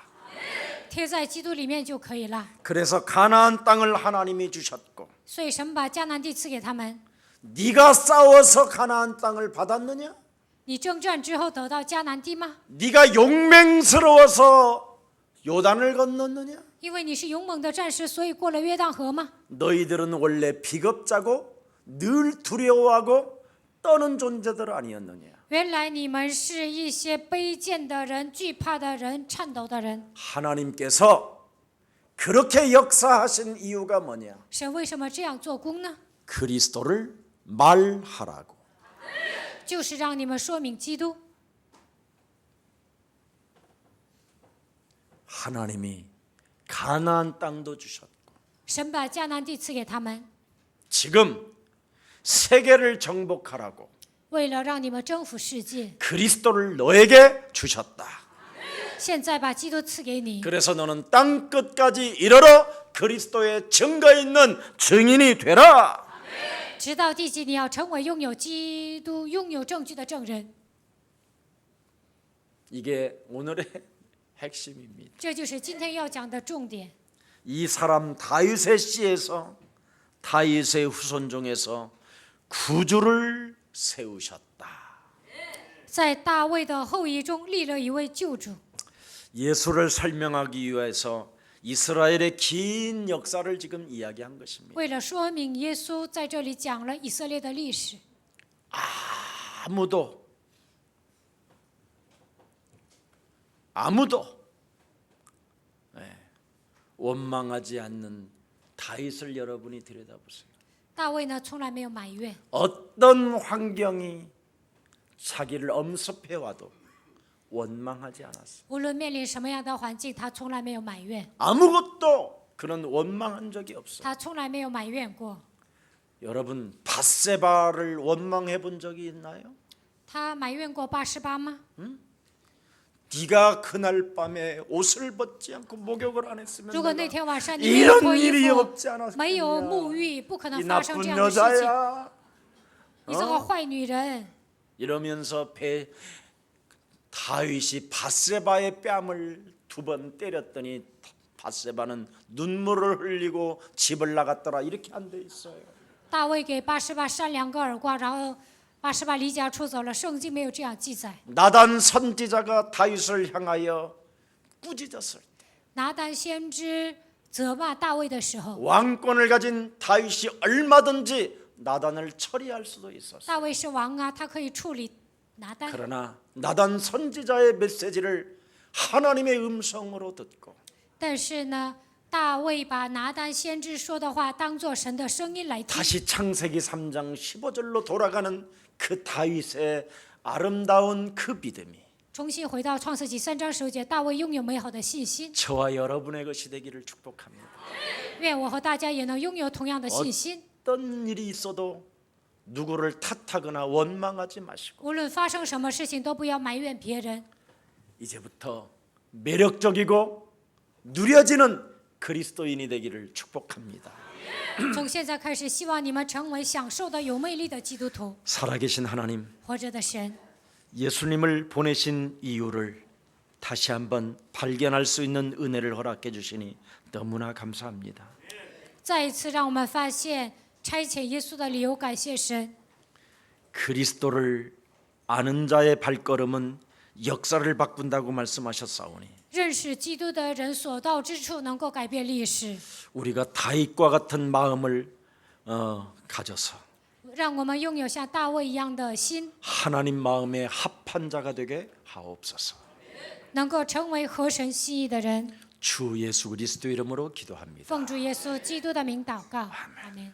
贴在基督里面就可以了。 그래서 가나안 땅을 하나님이 주셨고, 所以神把迦南地赐给他们。 네가 싸워서 가나안 땅을 받았느냐? 你征战之后得到迦南地吗？ 네가 용맹스러워서 요단을 건넜느냐? 因为你是勇猛的战士，所以过了约旦河吗？ 너희들은 원래 비겁자고 늘 두려워하고 떠는 존재들 아니었느냐? 原来你们是一些卑贱的人、惧怕的人、颤抖的人。 하나님께서 그렇게 역사하신 이유가 뭐냐? 神为什么这样做工呢？ 그리스도를 말하라고. 就是让你们说明基督。 하나님이 가나안 땅도 주셨고, 神把迦南地赐给他们， 지금 세계를 정복하라고 为了让你们征服世界。 그리스도를 너에게 주셨다. 现在把基督赐给你， 그래서 너는 땅 끝까지 이르러 그리스도의 증거 있는 증인이 되라. 直到地极，你要成为拥有基督、拥有证据的证人。 이게 오늘의 핵심입니다. 这就是今天要讲的重点。 이 사람 다윗의 씨에서, 다윗의 후손 중에서 구주를 세우셨다. 在大卫的后裔中立了一位救主。 예수를 설명하기 위해서 이스라엘의 긴 역사를 지금 이야기한 것입니다. 为了说明耶稣，在这里讲了以色列的历史。 아무도 원망하지 않는 다윗을 여러분이 들여다보세요. 大卫呢，从来没有埋怨， 어떤 환경이 자기를 엄습해와도 원망하지 않았어요. 无论面临什么样的环境，他从来没有埋怨， 아무것도 그는 원망한 적이 없어요. 他从来没有埋怨过。 여러분 밧세바를 원망해 본 적이 있나요? 他埋怨过88吗？ 네가 그날 밤에 옷을 벗지 않고 목욕을 안 했으면 如果那 내가 天晚上你没有脱 이런 衣 일이 服， 없지 没有 않았겠냐. 沐浴，不可能 이 发生 나쁜 这样的事情。 여자야. 你这个坏女人， 이러면서 다윗이 밧세바의 뺨을 2번 때렸더니 밧세바는 눈물을 흘리고 집을 나갔더라. 이렇게 안 돼 있어요. 大卫给88扇2个耳光，然后88离家出走了。圣经没有这样记载。 나단 선지자가 다윗을 향하여 꾸짖었을 때 拿单先知责骂大卫的时候， 왕권을 가진 다윗이 얼마든지 나단을 처리할 수도 있었어요. 大卫是王啊，他可以处理拿单。 그러나 나단 선지자의 메시지를 하나님의 음성으로 듣고 但是呢，大卫把拿单先知说的话当作神的声音来听。 다시 창세기 3장 15절로 돌아가는 그 다윗의 아름다운 그 믿음이 重新回到创世纪3章10节，大卫拥有美好的信心。 저와 여러분의 것이 되기를 축복합니다. 愿我和大家也能拥有同样的信心。 어떤 일이 있어도 누구를 탓하거나 원망하지 마시고 无论发生什么事情，都不要埋怨别人。 이제부터 매력적이고 누려지는 그리스도인이 되기를 축복합니다. 从现在开始，希望你们成为享受的有魅力的基督徒。 살아계신 하나님, 活着的神， 예수님을 보내신 이유를 다시 한번 발견할 수 있는 은혜를 허락해 주시니 너무나 감사합니다. 再一次让我们发现差遣耶稣的理由，感谢神。 그리스도를 아는 자의 발걸음은 역사를 바꾼다고 말씀하셨사오니 认识基督的人所到之处能够改变历史， 우리가 다윗과 같은 마음을 가져서 让我们拥有像大卫一样的心， 하나님 마음에 합한 자가 되게 하옵소서. 能够成为合神心意的人。 주 예수 그리스도 이름으로 기도합니다. 奉主耶稣基督的名祷告，阿门。